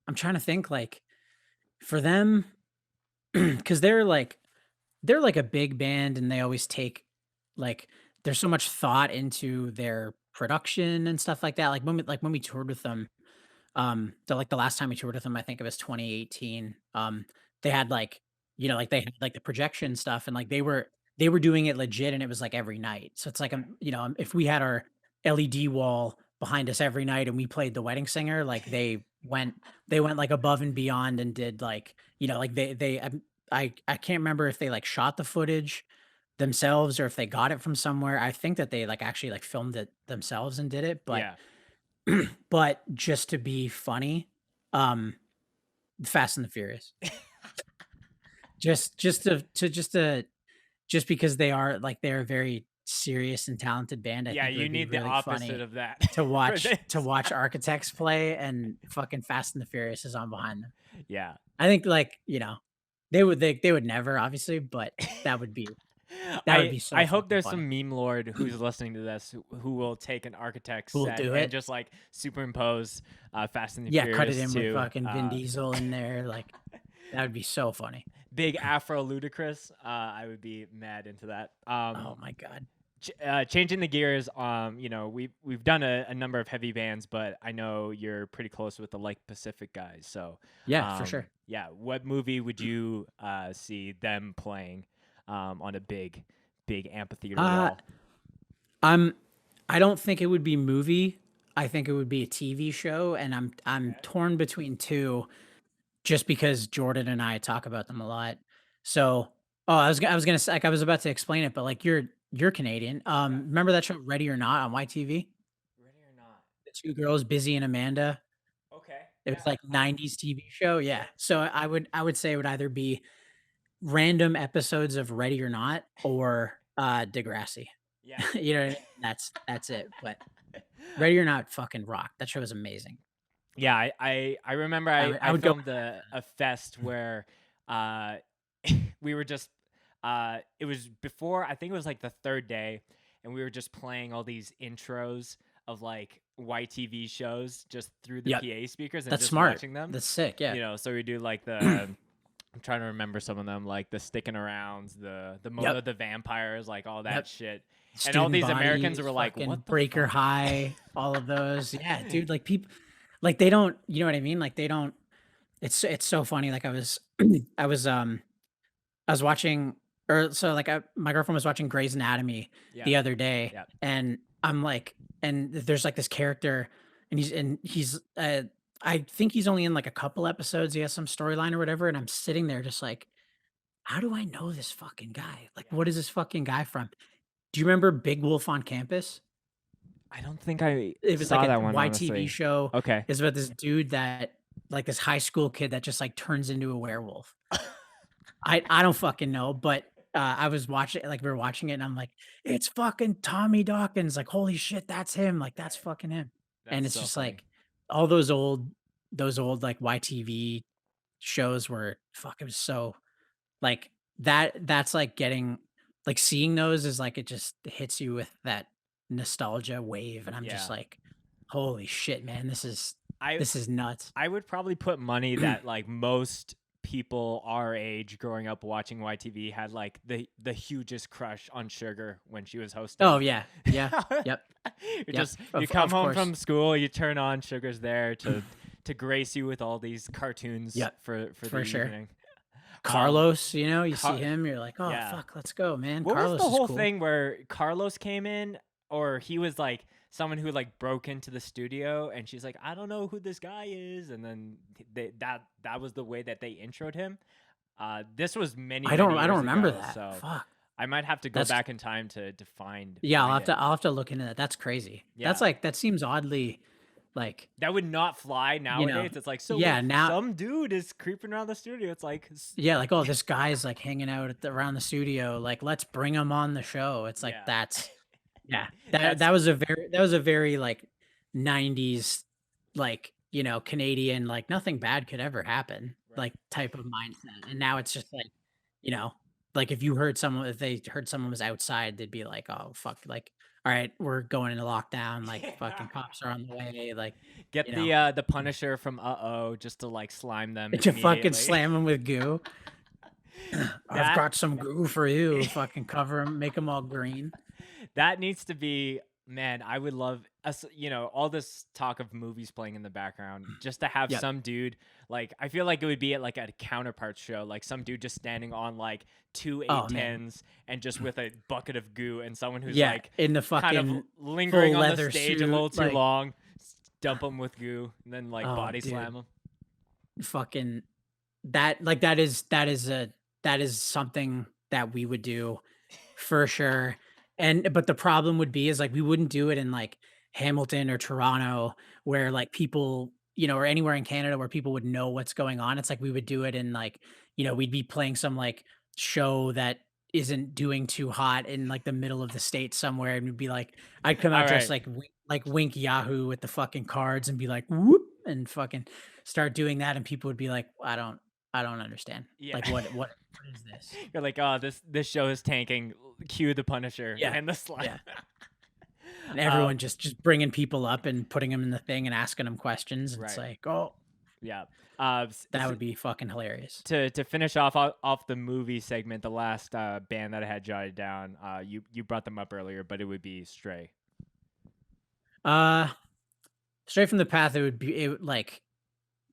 I'm trying to think, like, for them, because 'cause they're like a big band and they always take, like, there's so much thought into their production and stuff like that. Like when we toured with them, the last time we toured with them, I think it was 2018. They had, like, like, they had, like, the projection stuff, and, like, they were doing it legit, and it was, like, every night. So it's like, if we had our LED wall behind us every night and we played The Wedding Singer, like, they went, like, above and beyond and did, like, like, I can't remember if they, like, shot the footage themselves or if they got it from somewhere. I think that they, like, actually, like, filmed it themselves and did it, but Yeah. but just to be funny, um, Fast and the Furious. Just because they're a very serious and talented band, I Yeah, think it you would be need the really opposite funny of that to for watch to this. watch Architects play and fucking Fast and the Furious is on behind them. Yeah. I think, like, they would never, obviously, but that would be that would I be so I hope fucking there's funny. some meme lord who's listening to this who will take an architect Who will set do and it? just like superimpose Fast and the Yeah, cut it Furious in with 2. fucking Vin Diesel in there, like, that would be so funny. Big Afro Ludicrous. I would be mad into that. Oh my god. Changing the gears. We've done a number of heavy bands, but I know you're pretty close with the Like Pacific guys. So, Yeah, for sure. yeah, what movie would you see them playing on a big amphitheater Uh, wall? I'm I don't think it would be movie. I think it would be a TV show, and I'm Okay. torn between 2 just because Jordan and I talk about them a lot. So, I was gonna say, like, I was about to explain it, but, like, you're Canadian. Yeah. Remember that show Ready or Not on YTV? Ready or not? The 2 girls, Busy and Amanda? Okay. It Yeah. was like 90s TV show, yeah. Sure. So I would say it would either be random episodes of Ready or Not or, Degrassi. Yeah. You know what I mean? That's it, but Ready or Not fucking rocked. That show was amazing. Yeah, I remember I I would I I would go filmed a fest where uh we were just it was before I think it was like the third day and we were just playing all these intros of like YTV shows just through the Yep, PA speakers and that's just smart. watching them. That's sick, yeah. So we do like the I'm trying to remember some of them, like the sticking arounds, the Yep, Mona the vampires, like all that yep. shit. And all Student these Americans Body, were like, fucking "What the Breaker fuck?" High, all of those. Yeah, dude, like, like, they don't you know what I mean? Like, they don't it's so funny, like, I was, I was watching or so, like, my girlfriend was watching Grey's Anatomy Yeah, the other day, yeah. and I'm like and there's, like, this character, and he's, I think he's only in, like, a couple episodes, he has some storyline or whatever, and I'm sitting there just like, "How do I know this fucking guy? Like, Yeah. what is this fucking guy from?" Do you remember Big Wolf on Campus? I don't think I It was like saw a that one, YTV honestly. show. Okay. It's about this dude that like, this high school kid that just, like, turns into a werewolf. I don't fucking know, but, I was watching like, we were watching it, and I'm like, "It's fucking Tommy Dawkins, like, holy shit, that's him, like, that's Right. fucking him." And That's it's so just funny. like, all those old, like, YTV shows were fuck, it was so like, that's, like, getting like, seeing those is, like, it just hits you with that nostalgia wave, and I'm just Yeah. like, "Holy shit, man, I this is nuts." I would probably put money that like most people our age growing up watching YTV had like the hugest crush on Sugar when she was Oh, hosting. yeah, yeah, yep, You yep, just you come of home course. from school, you turn on Sugar's there to grace you with all these cartoons Yep, for the for sure. evening. Um Carlos, you know, you see Car- him, you're like, "Oh, yeah. fuck, let's go, man. What was the Carlos is whole cool." thing where Carlos came in, or he was like someone who like broke into the studio, and she's like, I don't know who this guy is, and then that was the way that they introed him. This was many I don't years remember ago, that. so Fuck. I might have to go That's back in time to find yeah, find it. I'll have to look into that. That's crazy. That's Yeah, like that seems oddly, like, that would not fly you know nowadays. It's like yeah, now some dude is creeping around the studio. It's like yeah, like, "Oh, this guy's, like, hanging out around the studio, like, let's bring him on the show." It's like, yeah, that's yeah, that's that was a very, like, '90s, like, Canadian, like, nothing bad could ever happen, right. like, type of mindset, and now it's just like, you know, like, if they heard someone was outside, they'd be like, "Oh, fuck," like, "Alright, we're going into lockdown," like, "Fucking cops are on the way," like, Get you know, the Punisher from Uh-Oh just to like slime them to fucking immediately. slam them with goo. "I've that got some goo for you," fucking cover them, make them all green. that needs to be, man, I would love us, all this talk of movies playing in the background, just to have Yep. some dude, like I feel like it would be at like a counterparts show, like some dude just standing on like two Oh, man. 810s and just with a bucket of goo, and someone who's Yeah, like in the kind of fucking lingering full on the leather stage a little suit, too like, long, dump them with goo, and then like oh, body dude, slam them. fucking that is something that we would do for sure, but the problem would be is, like, we wouldn't do it in, like, Hamilton or Toronto where, like, people, or anywhere in Canada where people would know what's going on. It's like we would do it in, like, we'd be playing some, like, show that isn't doing too hot in, like, the middle of the state somewhere, and we'd be like I'd come All out dressed right. like Wink Yahoo with the fucking cards and be like, "Whoop," and fucking start doing that, and people would be like, I don't understand. Yeah. Like, what is this?" You're like, oh, this show is tanking. Cue the Punisher Yeah, and the slime. yeah, and uh, everyone just bringing people up and putting them in the thing and asking them questions, and it's right. like, "Oh, Yeah. that would be fucking hilarious." To finish off the movie segment, the last band that I had jotted down, you brought them up earlier, but it would be Stray. Uh, Straight from the Path, like,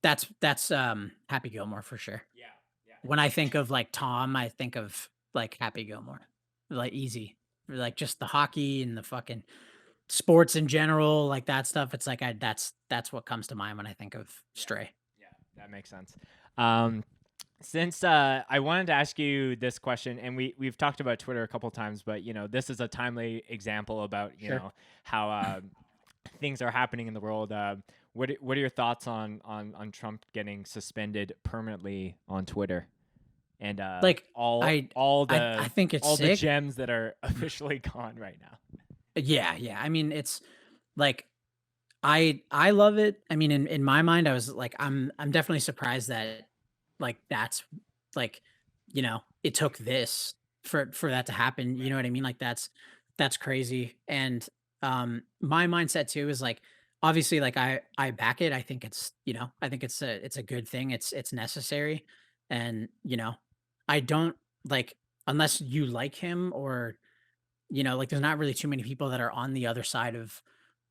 Happy Gilmore for sure. Yeah. Yeah. When I think of, like, Tom, I think of, like, Happy Gilmore, like, easy. Like, just the hockey and the fucking sports in general, like, that stuff, it's like that's what comes to mind when I think of Yeah. Stray. Yeah. That makes sense. Um, since I wanted to ask you this question, and we've talked about Twitter a couple times, but this is a timely example about Sure. how things are happening in the world. What are your thoughts on Trump getting suspended permanently on Twitter, and Like, all I all I the think it's all the sick. gems that are officially gone right now? Yeah, yeah, I mean, it's like, I love it. I mean, in my mind, I was like, I'm definitely surprised that, like, that's, like, it took this for that to happen, you know Right. what I mean? Like, that's crazy, and, my mindset too is, like, obviously, like, I back it. I think I think it's a good thing. It's necessary, and, I don't like unless you like him or, like, there's not really too many people that are on the other side of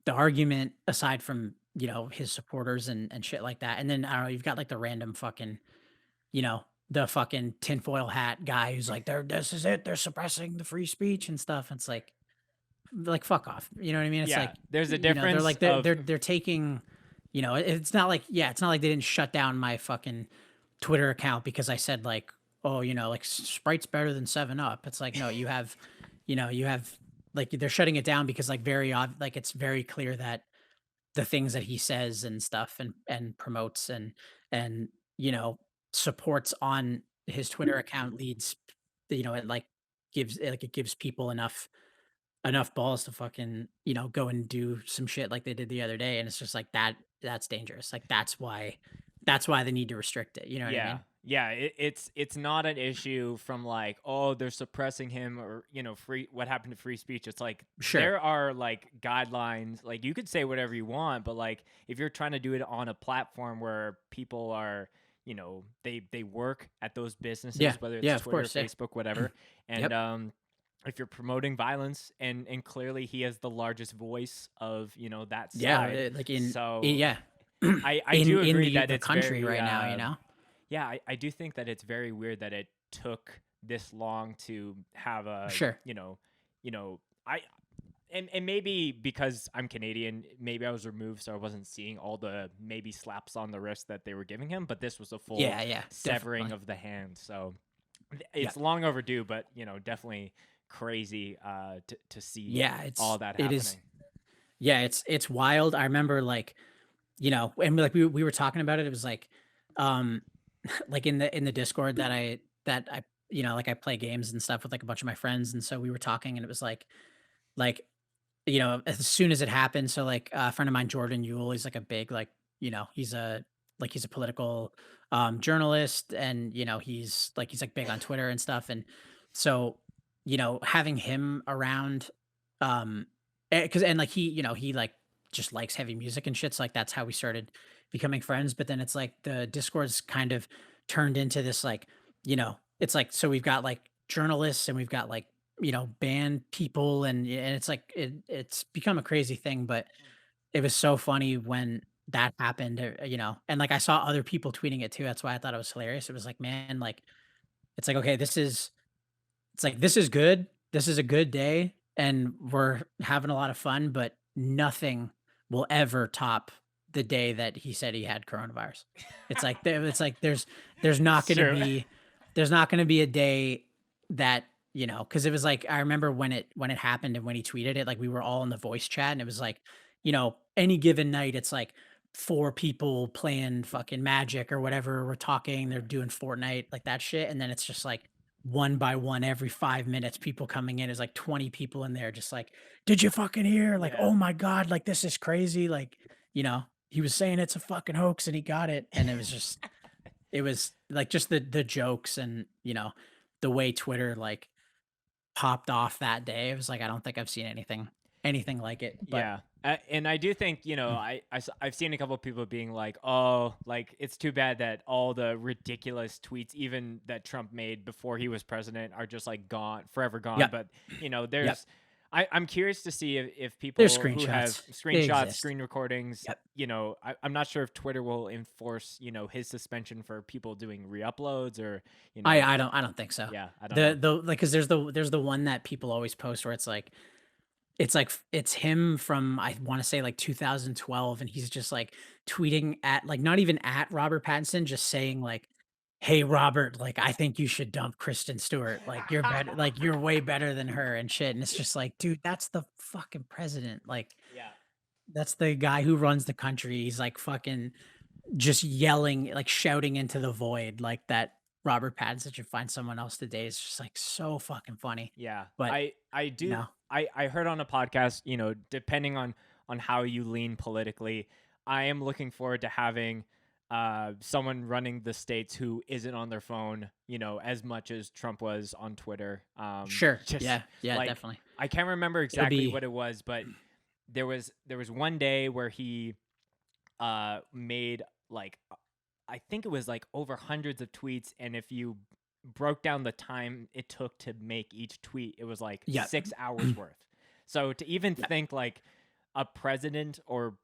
the argument aside from his supporters and shit like that. And then I don't know, you've got like the random fucking, the fucking tinfoil hat guy who's like, this is it. They're suppressing the free speech and stuff. And it's like fuck off. You know what I mean? It's Yeah, like, there's a they're difference like they're of they're they're taking, it's not like, yeah, it's not like they didn't shut down my fucking Twitter account because I said like, oh, like Sprite's better than 7 Up. It's like, no, you have like they're shutting it down because like like it's very clear that the things that he says and stuff and promotes and you know supports on his Twitter account leads, it like it gives people enough balls to fucking, go and do some shit like they did the other day. And it's just like that's dangerous. Like that's why they need to restrict it. You know what I yeah, mean? yeah. It's not an issue from like, oh, they're suppressing him, or free, what happened to free speech. It's like Sure. there are like guidelines. Like you could say whatever you want, but like if you're trying to do it on a platform where people are, they work at those Yeah. businesses, whether it's Yeah, of Twitter, course. Yeah. Facebook, whatever, and Yep. if you're promoting violence, and clearly he has the largest voice of that Yeah, side. like So yeah. I in do in agree the that the it's country very right now, you know? yeah, I do think that it's very weird that it took this long to have a, Sure. I and maybe because I'm Canadian, maybe I was removed, so I wasn't seeing all the maybe slaps on the wrist that they were giving him, but this was a full Yeah, yeah, severing definitely. of the hand. So Yeah. it's long overdue, but definitely crazy to see Yeah, all that it is. happening. Yeah, it's wild. I remember like, and like we were talking about it. It was like, um, like in the Discord that I like I play games and stuff with like a bunch of my friends, and so we were talking, and it was like as soon as it happened. So like a friend of mine, Jordan Yule, he's like a big like he's a political journalist, and he's like big on Twitter and stuff, and so having him around, because and like he like just likes heavy music and shit. So like that's how we started becoming friends. But then it's like the Discord's kind of turned into this like it's like so we've got like journalists and we've got like band people, and it's like it's become a crazy thing. But it was so funny when that happened, and like I saw other people tweeting it too. That's why I thought it was hilarious. It was like, man, like it's like, okay, this is good. This is a good day, and we're having a lot of fun, but nothing will ever top the day that he said he had coronavirus. It's like there's not It's gonna true. be there's not gonna be a day that, because it was like I remember when it happened and when he tweeted it, like we were all in the voice chat, and it was like, any given night, it's like 4 people playing fucking Magic or whatever. We're talking, they're doing Fortnite, like that shit, and then it's just like one by one every 5 minutes, people coming in. Is like 20 people in there, just like, did you fucking hear? Like, Yeah. oh my God, like this is crazy. Like, he was saying it's a fucking hoax and he got it. And it was like just the jokes and the way Twitter like popped off that day. It was like I don't think I've seen anything like it. But Yeah. And I do think, I've seen a couple of people being like, oh, like, it's too bad that all the ridiculous tweets, even that Trump made before he was president, are just like gone, forever gone. yep, But, yep. I'm curious to see if There's people who have screenshots. They screenshots, exist. screen recordings, Yep. I'm not sure if Twitter will enforce, his suspension for people doing re-uploads or, I don't think so. yeah, I don't know. The like because there's the one that people always post where it's him from, I wanna say, like, 2012, and he's just, like, tweeting at like, not even at Robert Pattinson, just saying, like, "Hey, Robert, like, I think you should dump Kristen Stewart, like, you're way better than her," and shit, and it's just like, dude, that's the fucking president, like, Yeah. that's the guy who runs the country. He's, like, fucking just yelling, like, shouting into the void, like, that Robert Pattinson should find someone else to date. It's just, like, so fucking funny, Yeah, but, I you do. know I heard on a podcast, depending on how you lean politically, I am looking forward to having someone running the states who isn't on their phone, as much as Trump was on Twitter. Sure. Just Yeah, yeah, like definitely. I can't remember It'll exactly be what it was, but there was one day where he made like I think it was like over hundreds of tweets, and if you broke down the time it took to make each tweet, it was like Yep. 6 hours worth. So to even Yep. think like a president or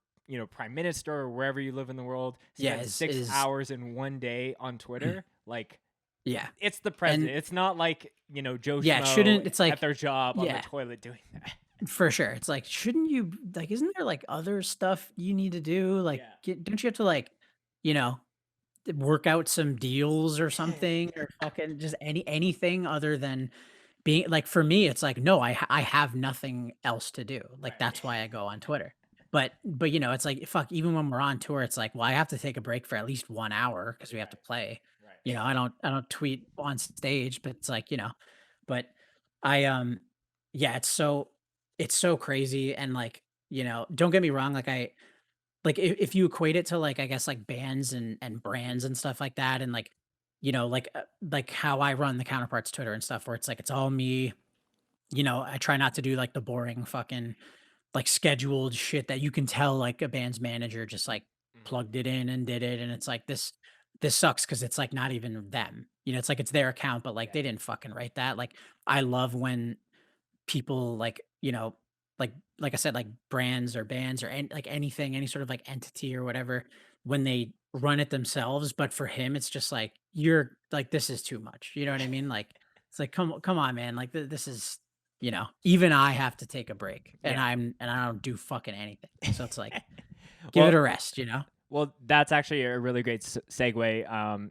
prime minister or wherever you live in the world Yeah, spends 6 is hours in one day on Twitter, like yeah. it's the And president. It's not like, Joe yeah, it Schmo shouldn't it's at like their job on the yeah, toilet doing that. for sure. It's like, shouldn't you like, isn't there like other stuff you need to do? Like, Yeah. don't you have to like, you know, work out some deals or something or fucking just anything other than being like for me, it's like, no, I have nothing else to do. Like Right. that's why I go on Twitter. But you know, it's like fuck, even when we're on tour, it's like, well, I have to take a break for at least 1 hour because we have to Right. play. You Right. know, I don't tweet on stage, but it's like, but I yeah, it's so crazy and like, don't get me wrong, like like if you equate it to like I guess like bands and brands and stuff like that and like like how I run the counterparts Twitter and stuff where it's like it's all me. I try not to do like the boring fucking like scheduled shit that you can tell like a band's manager just like Mhm. plugged it in and did it and it's like this sucks because it's like not even them. It's like it's their account but like Yeah. they didn't fucking write that. Like I love when people like, like I said, like brands or bands or like anything, any sort of like entity or whatever, when they run it themselves. But for him, it's just like, you're like, this is too much. You know what I mean? Like, it's like, come on, man. Like this is, even I have to take a break and Yeah. I don't do fucking anything. So it's like, give it Well, a rest. Well, that's actually a really great segue.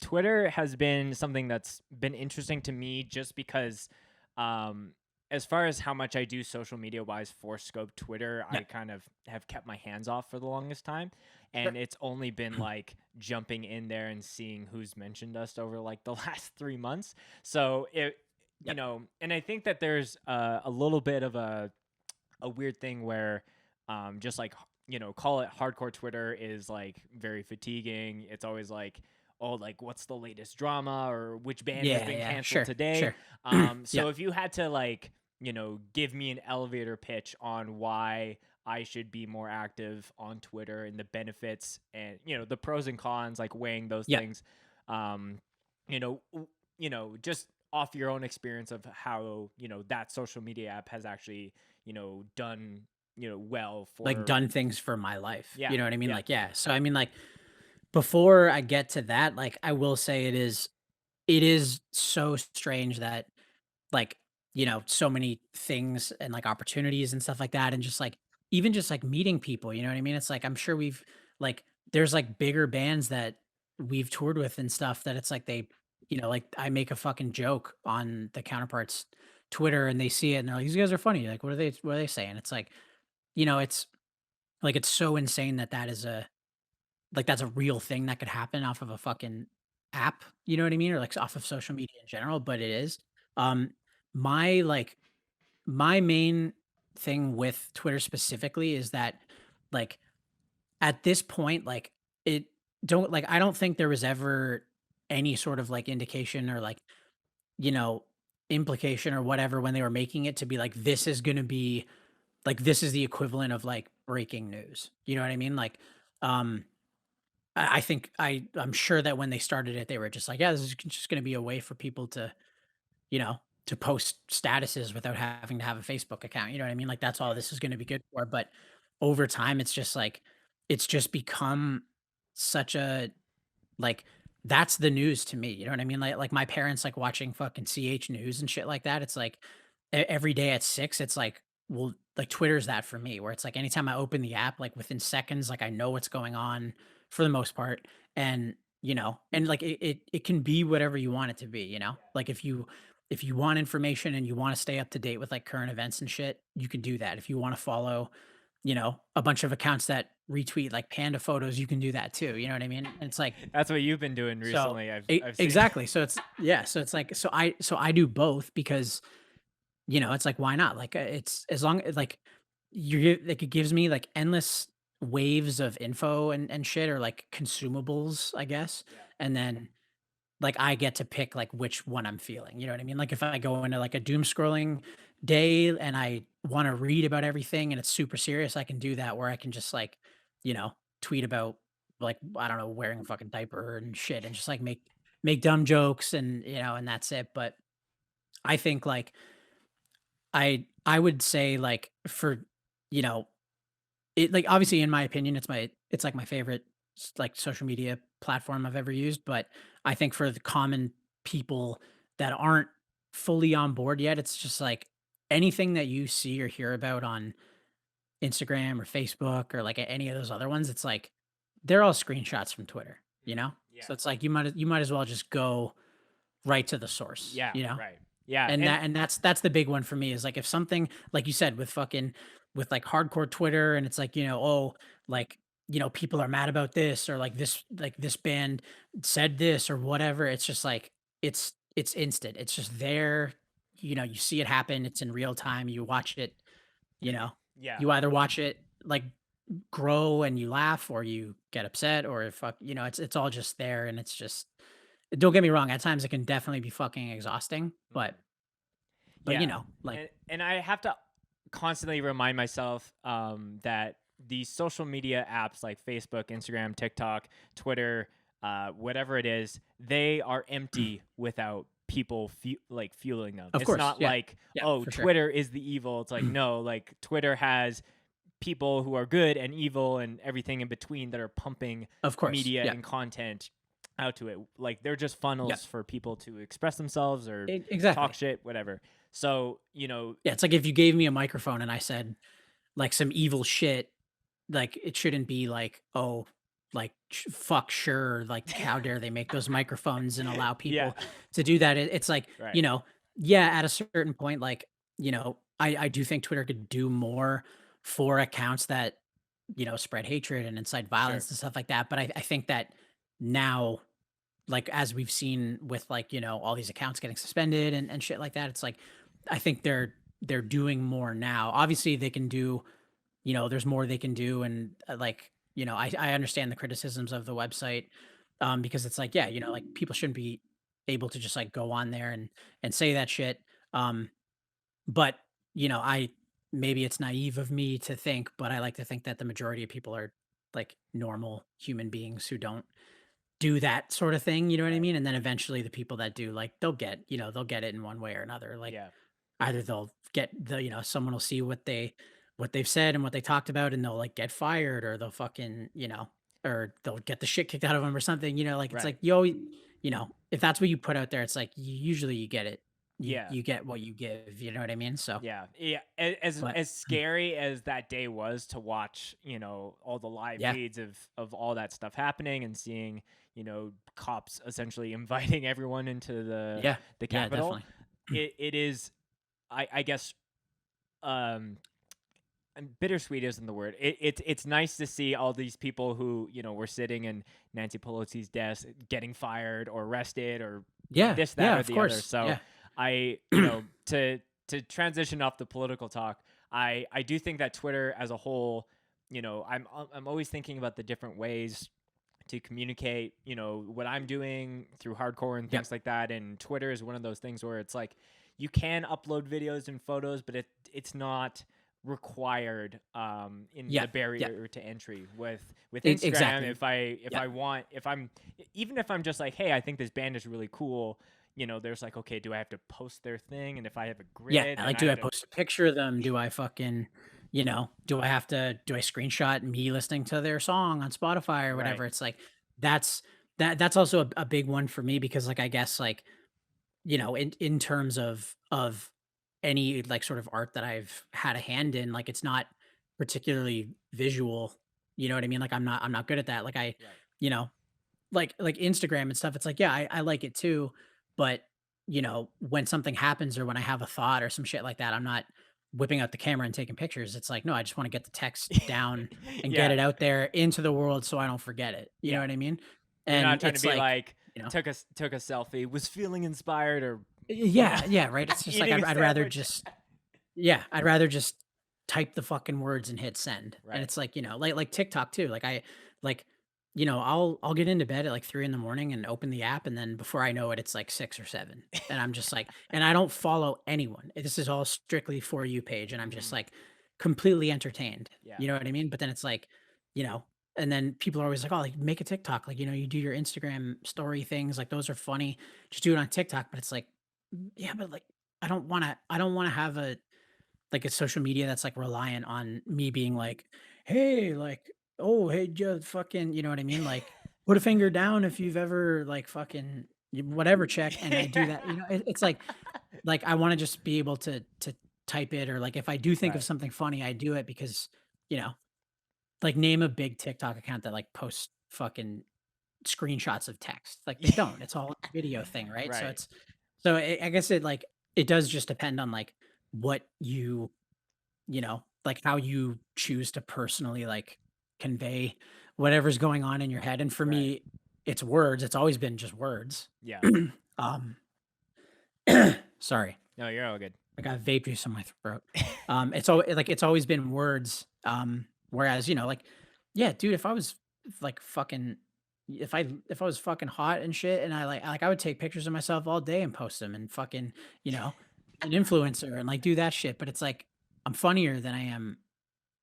Twitter has been something that's been interesting to me just because, um, as far as how much I do social media wise for Scope Twitter, Yeah. I kind of have kept my hands off for the longest time. Sure. And it's only been like jumping in there and seeing who's mentioned us over like the last 3 months. So Yep. and I think that there's a little bit of a weird thing where just like call it hardcore Twitter is like very fatiguing. It's always like, oh, like what's the latest drama or which band has Yeah. been Yeah. canceled Sure. today. Sure. So Yep. if you had to like give me an elevator pitch on why I should be more active on Twitter and the benefits and the pros and cons, like weighing those Yep. things, um just off your own experience of how that social media app has actually done well Like for. done things for my life. Yeah, You know what I mean? yeah, Like, yeah. So I mean, like, before I get to that, like, I will say it is so strange that, like, so many things and, like, opportunities and stuff like that, and just, like even just, like, meeting people, you know what I mean? It's like, I'm sure like, there's, like, bigger bands that we've toured with and stuff that it's like like, I make a fucking joke on the Counterparts Twitter, and they see it, and they're like, "These guys are funny." Like, what are they saying? It's like, it's like, it's so insane that that is a like, that's a real thing that could happen off of a fucking app, you know what I mean? Or, like, off of social media in general, but it is. Um, my, like my main thing with Twitter specifically is that, like, at this point, like, it I don't think there was ever any sort of, like, indication or, like, you know, implication or whatever when they were making it to be like, this is gonna be like, this is the equivalent of, like, breaking news. You know what I mean? Like, um I think I'm sure that when they started it, they were just like, "Yeah, this is just gonna be a way for people you know, to post statuses without having to have a Facebook account." You know what I mean? Like, that's all right, this is gonna be good for, but over time, it's just like it's just become such a like, that's the news to me, you know what I mean? Like my parents, like, watching fucking CH News and shit like that, it's like, every day at 6, it's like, well, like, Twitter's that for me, where it's like, anytime I open the app, like, within seconds, like, I know what's going on for the most part, and, and, like, it can be whatever you want it to be? yeah. Like, if you want information and you wanna stay up to date with, like, current events and shit, you can do that. If you wanna follow, a bunch of accounts that retweet, like, panda photos, you can do that too, you know what I mean? And it's like That's what you've been doing so recently. I've seen. exactly. So it's yeah, so it's like so I do both because, it's like, why not? Like, it's as long like, like, it gives me, like, endless waves of info and shit or, like, consumables, I guess, Yeah, and then, like, I get to pick, like, which one I'm feeling, you know what I mean? Like, if I go into, like, a doom scrolling day and I wanna read about everything and it's super serious, I can do that where I can just, like, you know, tweet about, like, I don't know, wearing a fucking diaper and shit and just, like, make dumb jokes and, and that's it, but I think, like, I would say, like, for, you know it like, obviously, in my opinion, it's, like, my favorite like, social media platform I've ever used, but I think for the common people that aren't fully on board yet, it's just, like, anything that you see or hear about on Instagram or Facebook or, like, any of those other ones, it's, like, they're all screenshots from Twitter, you know? Yeah. So it's, like, you might as well just go right to the source, Yeah. you know? Right. Yeah. And that's the big one for me is, like, if something like you said with with, like, hardcore Twitter and it's like, "Oh, like, people are mad about this," or like, "This band said this," or whatever, it's just, like, it's instant. It's just there, you see it happen, it's in real time, you watch it, you know? Yeah. You either watch it, like, grow and you laugh or you get upset or it's all just there and it's just don't get me wrong, at times it can definitely be fucking exhausting, but Mhm. but, Yeah, like and I have to constantly remind myself that these social media apps like Facebook, Instagram, TikTok, Twitter, whatever it is, they are empty without people like fueling them. of It's course, not yeah. like, Yeah, oh, for sure. Twitter is the evil. It's like, no, like Twitter has people who are good and evil and everything in between that are pumping Of course, media yeah. and content out to it. Like they're just Yeah, funnels for people to express themselves or talk exactly. shit, whatever. So, Yeah, it's like if you gave me a microphone and I said, like, some evil shit, like, it shouldn't be like, "Oh, like, fuck sure, like, how dare they make those microphones and allow yeah, people to do that?" It's like, right, yeah, at a certain point, like, I do think Twitter could do more for accounts that, spread hatred and incite sure, violence and stuff like that, but I think that now, like, as we've seen with, like, all these accounts getting suspended and shit like that, it's like, I think they're doing more now. Obviously, they can do there's more they can do, and, like, I understand the criticisms of the website, because it's like, yeah, like, people shouldn't be able to just, like, go on there and say that shit, but, I maybe it's naive of me to think, but I like to think that the majority of people are, like, normal human beings who don't do that sort of thing, you know what I right, mean? And then eventually the people that do, like, they'll get it in one way or another, like, yeah, either they'll get someone will see what they've said and what they talked about, and they'll, like, get fired, or they'll fucking, or they'll get the shit kicked out of them or something, like, it's right, like, you always if that's what you put out there, it's like, usually you get it. You yeah. you get what you give, you know what I mean? So, Yeah, yeah. but As scary as that day was to watch, all the live yeah. feeds of all that stuff happening and seeing, cops essentially inviting everyone into Yeah. the Yeah, Capitol. definitely. It is, I guess, um, and bittersweet isn't the word. It's nice to see all these people who were sitting in Nancy Pelosi's desk getting fired or arrested or Yeah. this, that, Yeah, or of the other. course. So Yeah. I, to transition off the political talk, I do think that Twitter as a whole, I'm always thinking about the different ways to communicate, what I'm doing through hardcore and Yep. things like that. And Twitter is one of those things where it's like you can upload videos and photos, but it's not required in Yeah. the Yeah. barrier to entry with Instagram. Exactly. If Yeah. I want, if I'm even if I'm just like, hey, I think this band is really cool, there's like, okay, do I have to post their thing? And if I have a Yeah, grid, then like, I do I gotta post a picture of them? Do I fucking, do I screenshot me listening to their song on Spotify or right. whatever? It's like, that's that's also a big one for me because, like, I guess, like, in terms of any, like, sort of art that I've had a hand in, like, it's not particularly visual, you know what I mean? Like, I'm not good at that. Like, Right. you know, like Instagram and stuff, it's like, yeah, I like it too, but, when something happens or when I have a thought or some shit like that, I'm not whipping out the camera and taking pictures. It's like, no, I just wanna get the text down and get Yeah. it out there into the world so I don't forget it, you know Yeah. what I mean? You're not And trying to it's be like, like you know took a selfie, was feeling inspired, or yeah, yeah, right? It's just like eating a I'd rather sandwich. just yeah, I'd rather just type the fucking words and hit send. And Right. it's like, like TikTok too. Like like, I'll get into bed at like 3 in the morning and open the app, and then before I know it, it's like 6 or 7. And I'm just like, and I don't follow anyone. This is all strictly for you page. And I'm just Hmm. like completely entertained. Yeah. You know what I mean? But then it's like, you know, and then people are always like, oh, like, make a TikTok. Like, you do your Instagram story things. Like, those are funny. Just do it on TikTok. But it's like, yeah, but like, I don't wanna have a social media that's, like, reliant on me being like, "Hey, like, oh, hey, just fucking," you know what I mean? Like, "Put a finger down if you've ever, like, fucking whatever check," and I do that, it's like, I wanna just be able to type it, or, like, if I do think of Right. something funny, I do it because, you know, like, name a big TikTok account that, like, posts fucking screenshots of text. Like, they don't. It's all a video thing, right? So Right. it's so I guess it, like, it does just depend on, like, what like, how you choose to personally, like, convey whatever's going on in your head, and for Right. me, it's words. It's always been just words. Yeah. Um, sorry. No, you're all good. I got vape juice on my throat. It's always been words, whereas, like, yeah, dude, if I was like fucking if I was fucking hot and shit, and I would take pictures of myself all day and post them, and fucking, you know, an influencer, and like do that shit, but it's like I'm funnier than I am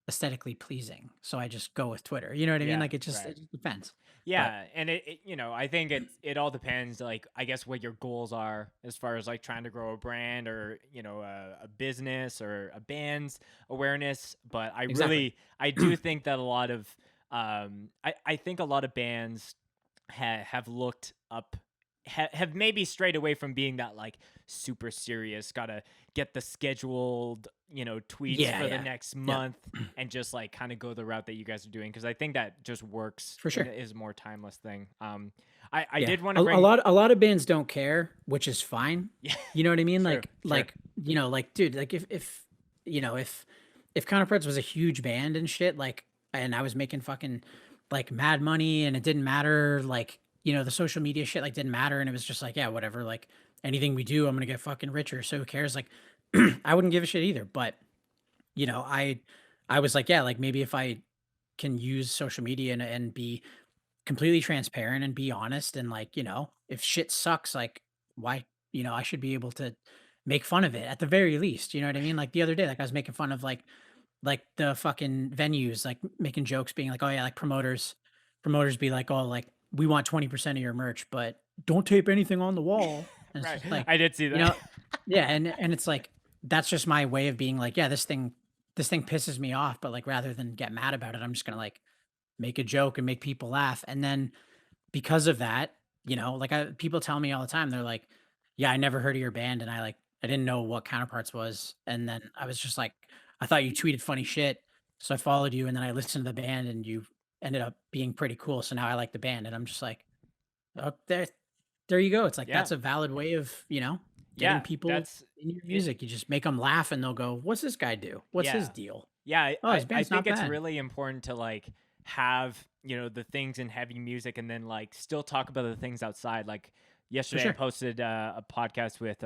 aesthetically pleasing, so I just go with Twitter. You know what I mean? Yeah. Like Right. it just depends. But Yeah, and I think it all depends. Like, I guess what your goals are as far as like trying to grow a brand or a business or a band's awareness. But exactly. I do think that a lot of I think a lot of bands have looked up. Have maybe strayed away from being that like super serious, gotta get the scheduled, tweets Yeah, for the yeah. next Yep. month, and just like kind of go the route that you guys are doing, because I think that just works For and sure. is a more timeless thing. I Yeah, did want to a bring. lot a lot of bands don't care, which is fine. Yeah, You know what I mean? sure, sure, Like, dude, like, if Counterparts was a huge band and shit, like, and I was making fucking, like, mad money, and it didn't matter, like, the social media shit, like, didn't matter, and it was just like, yeah, whatever, like, anything we do, I'm gonna get fucking richer, so who cares? Like, I wouldn't give a shit either, but, you know, I I was like, yeah, like, maybe if I can use social media and be completely transparent and be honest, and, like, if shit sucks, like, why, I should be able to make fun of it at the very least. You know what I mean? Like, the other day, like, I was making fun of, like the fucking venues, like, making jokes, being like, oh yeah, like, promoters be like, oh, like, we want 20% of your merch, but don't tape anything on the wall. And it's right. just like, I did see you that. know yeah, and it's like, that's just my way of being like, yeah, this thing pisses me off, but, like, rather than get mad about it, I'm just gonna, like, make a joke and make people laugh. And then because of that, like, people tell me all the time, they're like, "Yeah, I never heard of your band," and I didn't know what Counterparts was, and then I was just like, "I thought you tweeted funny shit, so I followed you, and then I listened to the band, and you ended up being pretty cool, so now I like the band," and I'm just like, "Oh, there you go." It's like, Yeah, that's a valid way of, getting yeah. people That's in your it. music. You just make them laugh, and they'll go, "What's this guy do? What's his Yeah. deal? Yeah, Oh, his I band's think not it's bad." really important to like have, the things in heavy music and then like still talk about the things outside. Like For yesterday I sure. posted a podcast with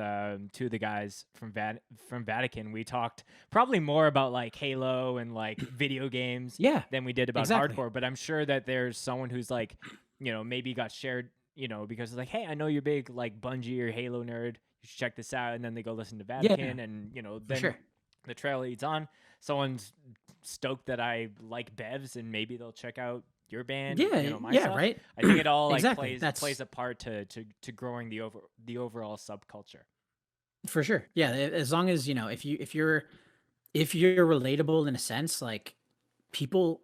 two of the guys from Vatican. We talked probably more about like Halo and like video games Yeah, than we did about exactly. hardcore, but I'm sure that there's someone who's like, maybe got shared, because it's like, hey, I know you're big like Bungie or Halo nerd. You should check this out, and then they go listen to Yeah, Vatican, and for then sure. the trail leads on. Someone's stoked that I like Bevs, and maybe they'll check out your band, Yeah, my yeah, stuff. right? I think it all like Exactly, plays that's a part to growing the overall subculture. for sure. Yeah, as long as, if you're relatable in a sense, like, people,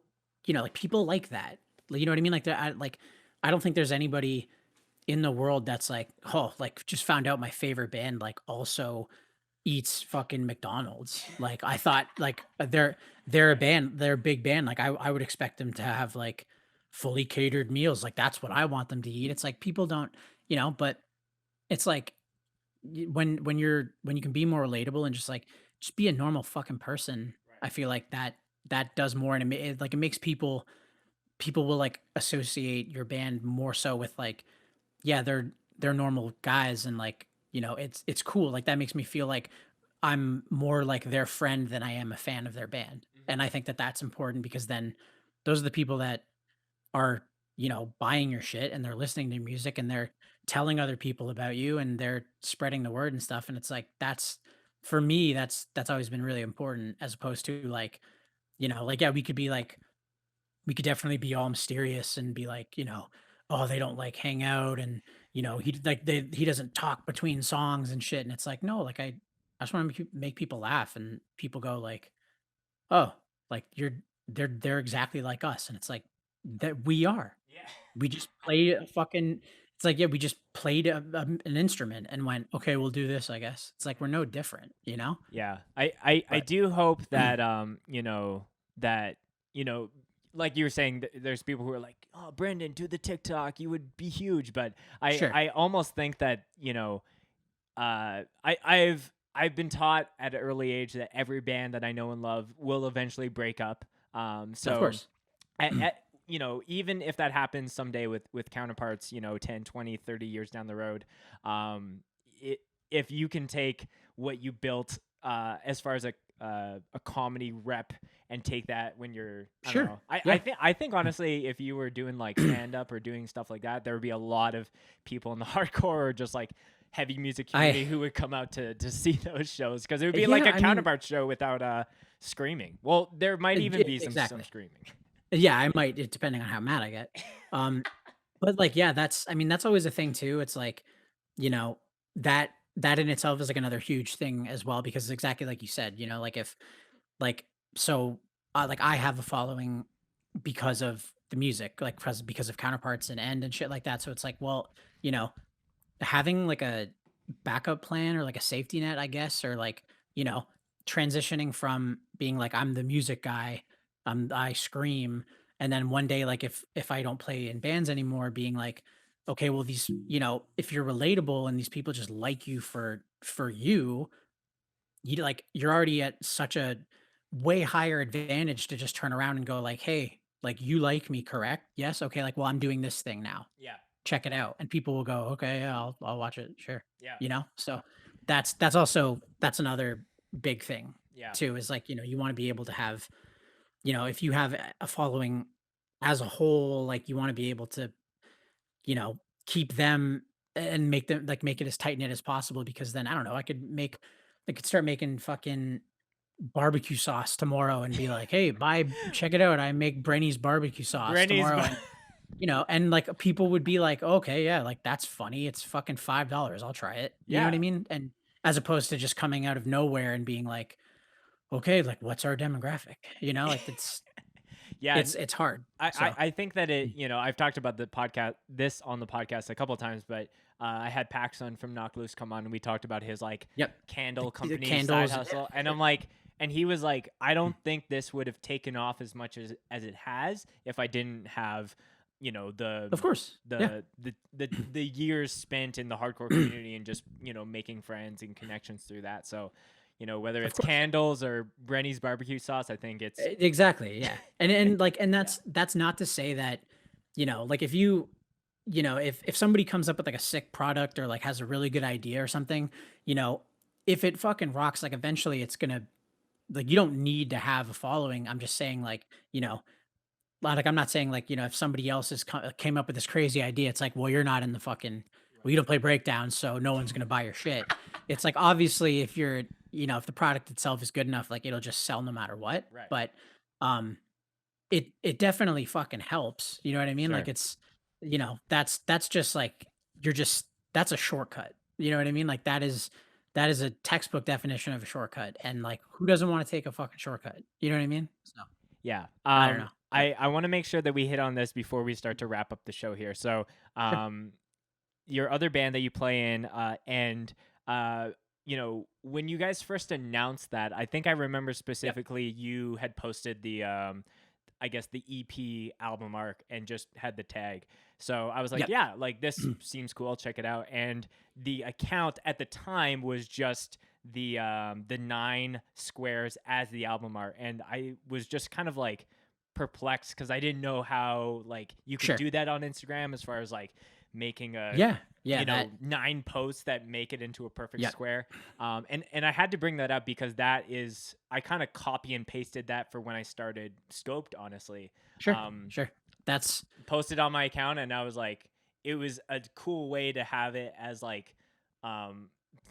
like, people like that. Like, you know what I mean? Like, I don't think there's anybody in the world that's like, "Oh, like, just found out my favorite band, like, also eats fucking McDonald's." Like, I thought, like, they're a big band, like, I would expect them to have, like, fully catered meals, like, that's what I want them to eat. It's like, people don't, but it's like, when you can be more relatable and just be a normal fucking person, Right. I feel like that does more, and it makes people will, like, associate your band more so with, like, yeah, they're normal guys, and, like, it's cool. Like, that makes me feel like I'm more like their friend than I am a fan of their band. Mhm. And I think that that's important, because then those are the people that are, buying your shit, and they're listening to your music, and they're telling other people about you, and they're spreading the word and stuff. And it's like, that's, for me, that's always been really important, as opposed to, like, like, yeah, we could definitely be all mysterious and be like, oh, they don't, like, hang out, and, he doesn't talk between songs and shit. And it's like, no, like, I just want to make people laugh, and people go like, oh, like, they're exactly like us, and it's like that we are. Yeah. We just played a fucking it's like, yeah, we just played an instrument and went, "Okay, we'll do this, I guess." It's like we're no different, you know? Yeah. I But do hope that that you know like you were saying there's people who are like, "Oh, Brendan, do the TikTok. You would be huge." But sure. I almost think that, I've been taught at an early age that every band that I know and love will eventually break up. Of So course. even if that happens someday with counterparts, 10, 20, 30 years down the road, um, it, if you can take what you built as far as a comedy rep and take that when you're, I don't Sure. know. Yeah. I think honestly, if you were doing like stand up or doing stuff like that, there would be a lot of people in the hardcore or just like heavy music I community who would come out to see those shows because it would be like yeah, a I mean, counterpart show without screaming. Well, there might even yeah, be some exactly. screaming. Yeah, I might, depending on how mad I get. Um, but, like, yeah, that's I mean, that's always a thing too. It's like, you know, that that in itself is, like, another huge thing as well because exactly like you said, like, if like, so, like, I have a following because of the music, like, because of Counterparts and End and shit like that, so it's like, well, you know, having, like, a backup plan or, like, a safety net, I guess, or, like, you know, transitioning from being, like, I'm the music guy, I scream, and then one day, like, if I don't play in bands anymore, being like, "Okay, well, if you're relatable and these people just like you for you're already at such a way higher advantage to just turn around and go like, "Hey, like, you like me, correct? Yes? Okay, like, well, I'm doing this thing now." Yeah. Check it out, and people will go, "Okay, yeah, I'll watch it, sure." Yeah. So that's another big thing Yeah. too, is like, you wanna be able to have if you have a following as a whole, like, you wanna be able to, you know, keep them and make them like, make it as tight knit as possible because then, I don't know, I could start making fucking barbecue sauce tomorrow and be like, "Hey, check it out, I make Brenny's barbecue sauce Brenny's. tomorrow," and, like, people would be like, "Okay, yeah, like, that's funny, it's fucking $5, I'll try it." You know what I Yeah. mean? And as opposed to just coming out of nowhere and being like, "Okay, like, what's our demographic?" Like, Yeah. it's hard. So I think that I've talked about this on the podcast a couple times, but I had Paxson from Knock Loose come on and we talked about his like yep, candle the company side candles, hustle. And I'm like, and he was like, I don't think this would have taken off as much as it has if I didn't have, of course, yeah, the years spent in the hardcore community and just, making friends and connections through that. So, whether of it's course. candles or Brenny's barbecue sauce, I think it's Exactly, yeah. And yeah. that's not to say that, like if if somebody comes up with like a sick product or like has a really good idea or something, you know, if it fucking rocks, like eventually it's gonna like you don't need to have a following. I'm just saying like, like I'm not saying like, if somebody else came up with this crazy idea, it's like, well, you're not in the fucking well, you don't play breakdowns, so no one's gonna buy your shit. It's like obviously if if the product itself is good enough, like it'll just sell no matter what. Right. But um it definitely fucking helps. You know what I mean? Like Sure. it's that's just like that's a shortcut. You know what I mean? Like that is a textbook definition of a shortcut. And like who doesn't want to take a fucking shortcut? You know what I mean? So Yeah. I don't know. But I want to make sure that we hit on this before we start to wrap up the show here. So, sure. your other band that you play in, and when you guys first announced that, I think I remember Yep. specifically you had posted I guess the EP album arc and just had the tag. So I was like, Yep. yeah, like this seems cool. I'll check it out. And the account at the time was just the 9 squares as the album art, and I was just kind of like perplexed because I didn't know how like you could Sure. do that on Instagram as far as like making a Yeah. Yeah. 9 posts that make it into a perfect Yeah. square. And I had to bring that up because that is I kind of copy and pasted that for when I started Scoped, honestly. Sure. Um, Sure. That's Posted on my account, and I was like, it was a cool way to have it as like,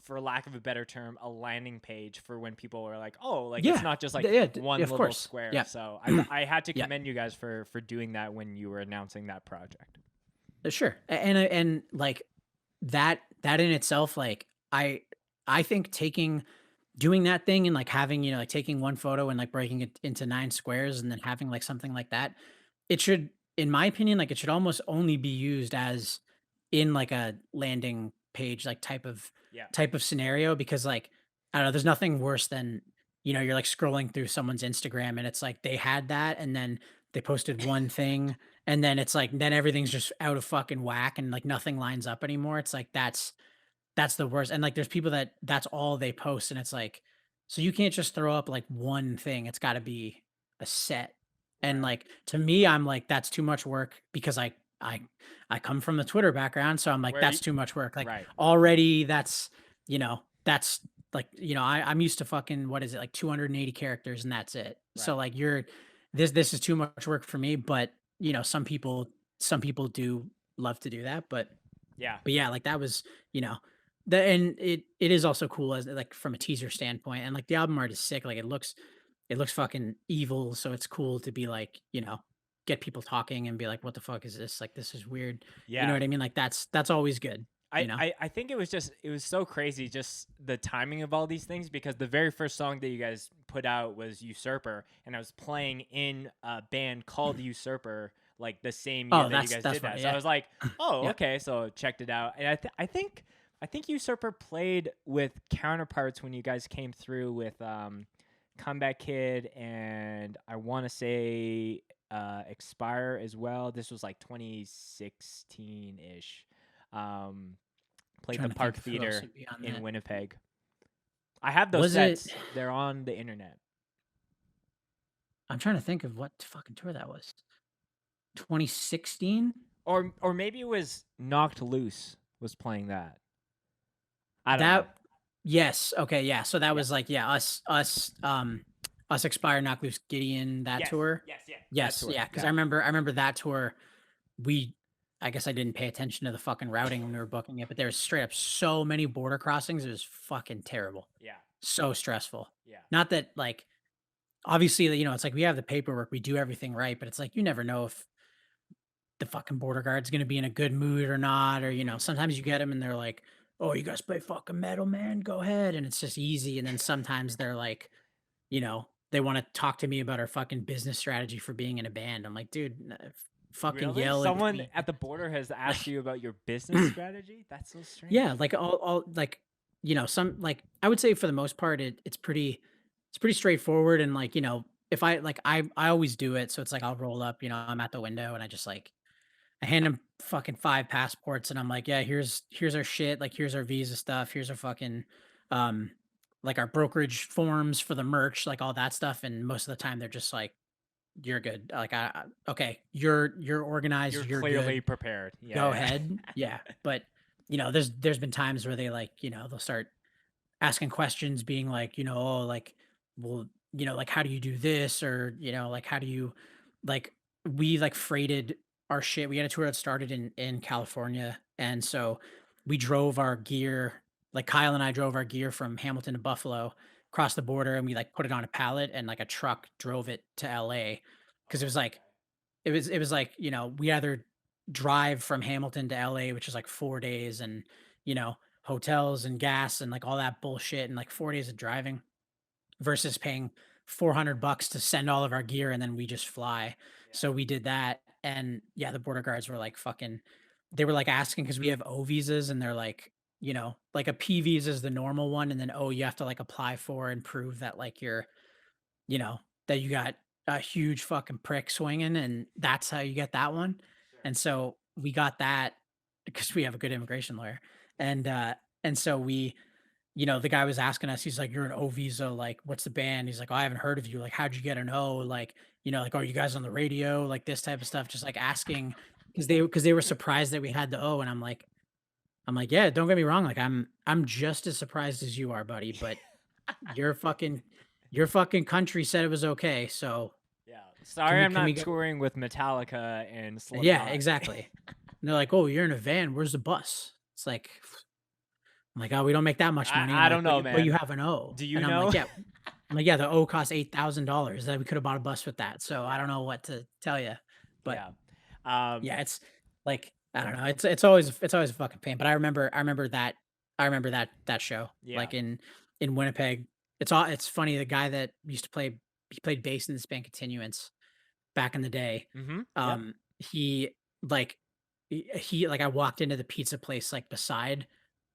for lack of a better term, a landing page for when people are like, oh, like it's yeah. not just like Yeah, one of little course. square. Yeah. So I had to Yeah. commend you guys for doing that when you were announcing that project. Sure. Like that in itself, like I think taking doing that thing and, like, having, like, taking one photo and, like, breaking it into 9 squares and then having, like, something like that, it should in my opinion, like, it should almost only be used as in, like, a landing page, like, Yeah. type of scenario because, like, I don't know, there's nothing worse than, you're, like, scrolling through someone's Instagram and it's like they had that and then they posted one thing and then it's like then everything's just out of fucking whack and, like, nothing lines up anymore. It's like that's the worst, and, like, there's people that that's all they post, and it's like, so you can't just throw up, like, one thing, it's gotta be a set, and, Right. like, to me, I'm like, that's too much work because I I come from the Twitter background, so I'm like, Where that's you too much work, like, right. already that's like, I'm used to fucking what is it, like, 280 characters, and that's it. So, Right. like, this is too much work for me, but, some people do love to do that, Yeah. but yeah, like that was, you know, and it is also cool as like from a teaser standpoint, and like the album art is sick. Like it looks fucking evil, so it's cool to be like, get people talking and be like, what the fuck is this? Like this is weird. You know Yeah. what I mean? Like that's always good. I, I I think it was so crazy just the timing of all these things because the very first song that you guys put out was Usurper and I was playing in a band called Usurper like the same year Oh, that you that's guys that's did funny. that. So I Yeah, was like, "Oh, yeah. okay." So checked it out. And I think Usurper played with Counterparts when you guys came through with Comeback Kid and I want to say Expire as well. This was like 2016-ish. Um Played the Trying to think Park of who else Theater would be on in that. Winnipeg. I have those Was it? sets. They're on the internet. I'm trying to think of what fucking tour that was. 2016. Or maybe it was Knocked Loose was playing that. I don't know. That yes, okay, yeah, so that Yeah. was like, yeah, us Expire, Knock Loose, Gideon, that Yes. tour. Yes. Yeah. That Yes, tour. yeah, because Yeah. I remember that tour, we I guess I didn't pay attention to the fucking routing when we were booking it, but there was straight up so many border crossings, it was fucking terrible. Yeah. So stressful. Yeah. Not that, like, obviously, it's like we have the paperwork, we do everything right, but it's like you never know if the fucking border guard's gonna be in a good mood or not, or, Hmm. sometimes you get them and they're like, "Oh, you guys play fucking metal, man? Go ahead," and it's just easy, and then sometimes they're like, they wanna talk to me about our fucking business strategy for being in a band. I'm like, "Dude, fucking Really? yell at Someone me." at the border has asked Like you about your business strategy? That's so yeah, strange. like, all like, some like, I would say for the most part, it's pretty straightforward and, like, if I always do it, so it's like I'll roll up, I'm at the window and I just, like, I hand him fucking 5 passports and I'm like, "Yeah, here's our shit, like, here's our visa stuff, here's our fucking, um, like, our brokerage forms for the merch," like, all that stuff, and most of the time, they're just like, "You're good." Like, okay, you're organized, You're you're clearly good, prepared. go Yeah. ahead." Yeah. Yeah, but, there's been times where they, like, they'll start asking questions being like, "Oh, like, well, like, how do you do this?" Or, like, "How do you" like, we, like, freighted our shit. We had a tour that started in California, and so we drove our gear like, Kyle and I drove our gear from Hamilton to Buffalo, across the border, and we, like, put it on a pallet, and, like, a truck drove it to LA because it Oh, was like okay. it was like, we either drive from Hamilton to LA, which is like 4 days and, hotels and gas and like all that bullshit and like 4 days of driving versus paying 400 bucks to send all of our gear and then we just fly. Yeah. So we did that and yeah, the border guards were like fucking they were like asking because we have O visas and they're like, like a P visa is the normal one and then O you have to like apply for and prove that like that you got a huge fucking prick swinging, and that's how you get that one. Sure. And so we got that because we have a good immigration lawyer. And so the guy was asking us, he's like, "You're an O visa, like, what's the band?" He's like, "Oh, I haven't heard of you. Like, how'd you get an O? Like, like, are you guys on the radio? Like this type of stuff." Just like asking because they were surprised that we had the O. And I'm like, yeah, don't get me wrong. Like, I'm just as surprised as you are, buddy, but your fucking your fucking country said it was okay, so Yeah. can Sorry, we I'm can we not go touring with Metallica and yeah, Slipknot. exactly. And they're like, "Oh, you're in a van, where's the bus?" It's like I'm like, "Oh, we don't make that much money." I'm I like, don't "But know, you man. have an O." Do And you I'm like, know? "Yeah." I'm like, "Yeah, the O costs $8,000, that we could have bought a bus with that." So I Yeah. don't know what to tell you. But Yeah. Um, yeah, it's like, I don't know, it's always a fucking pain, but I remember that show, yeah. like, in Winnipeg. it's funny, the guy that used to play he played bass in this band Continuance back in the day. Mm-hmm. Yep. He like I walked into the pizza place like beside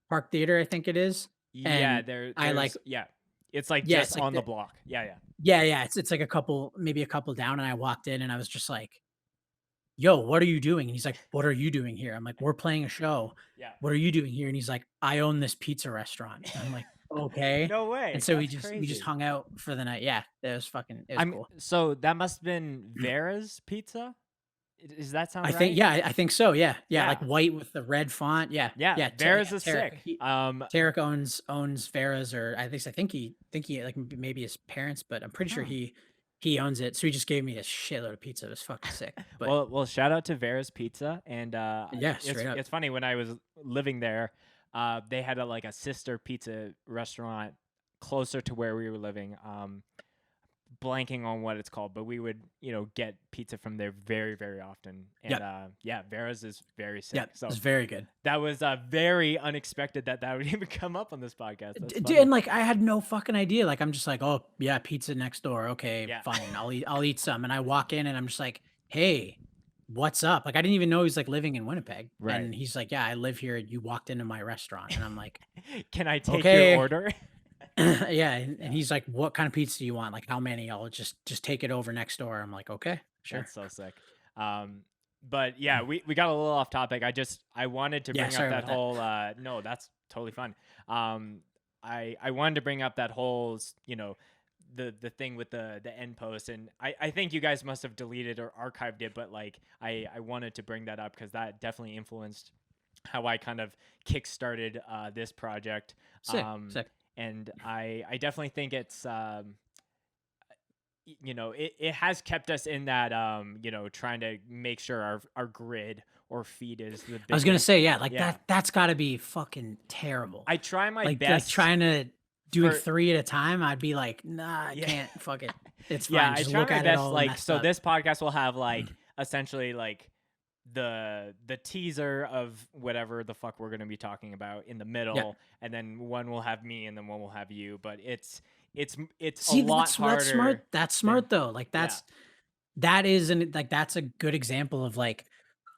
Park Theater, I think it is, Yeah, and I like there's yeah. It's like yeah, just it's like on the block. Yeah, yeah. yeah, it's like a couple maybe a couple down, and I walked in and I was just like, "Yo, what are you doing?" And he's like, "What are you doing here?" I'm like, "We're playing a show. Yeah. What are you doing here?" And he's like, "I own this pizza restaurant." And I'm like, "Okay." No And way. so That's we just crazy. hung out for the night. Yeah, it was I'm cool. so that must have been Vera's Pizza. Does that sound right? I think so, yeah, yeah, like Yeah. white with the red font, yeah, Yeah. yeah, Vera's is Tarek, sick. Tarek owns Vera's, or at least I think he like, maybe his parents, but I'm pretty sure Huh. he owns it, so he just gave me a shitload of pizza, it was fucking sick, but Well, shout out to Vera's Pizza, and yeah, straight up. it's funny when I was living there, they had like a sister pizza restaurant closer to where we were living. Blanking on what it's called, but we would, get pizza from there very, very often. And Yep, yeah, Vera's is very sick. yep, So it's very good. that was very unexpected that would even come up on this podcast. That's And funny. like I had no fucking idea. Like I'm just like, oh yeah, pizza next door. Okay, Yeah. fine. I'll eat some. And I walk in and I'm just like, hey, what's up? Like I didn't even know he's like living in Winnipeg. Right. And he's like, yeah, I live here. You walked into my restaurant. And I'm like, Can I take your okay. order? Yeah. And Yeah. he's like, what kind of pizza do you want? Like how many? I'll just take it over next door. I'm like, okay, sure. That's so sick. Um, but yeah, we got a little off topic. I wanted to Yeah, bring up sorry that about that. whole no, that's totally fun. I wanted to bring up that whole the thing with the end post, and I think you guys must have deleted or archived it, but like I wanted to bring that up because that definitely influenced how I kind of kickstarted this project. Sick, Um, sick. and I definitely think it's it has kept us in that trying to make sure our grid or feed is the I was gonna biggest. say, yeah, like Yeah, that's gotta be fucking terrible. I try my Like best trying to doing for 3 at a time, I'd be like, "Nah, I yeah. can't, fuck it. It's Yeah, fine, I just try look my at it best. all Like, messed so up." this podcast will have like essentially like the teaser of whatever the fuck we're gonna be talking about in the Yeah. middle, and then one will have me, and then one will have you. But it's a See, lot that's smart. harder That's than smart though. Like yeah, that is an like that's a good example of like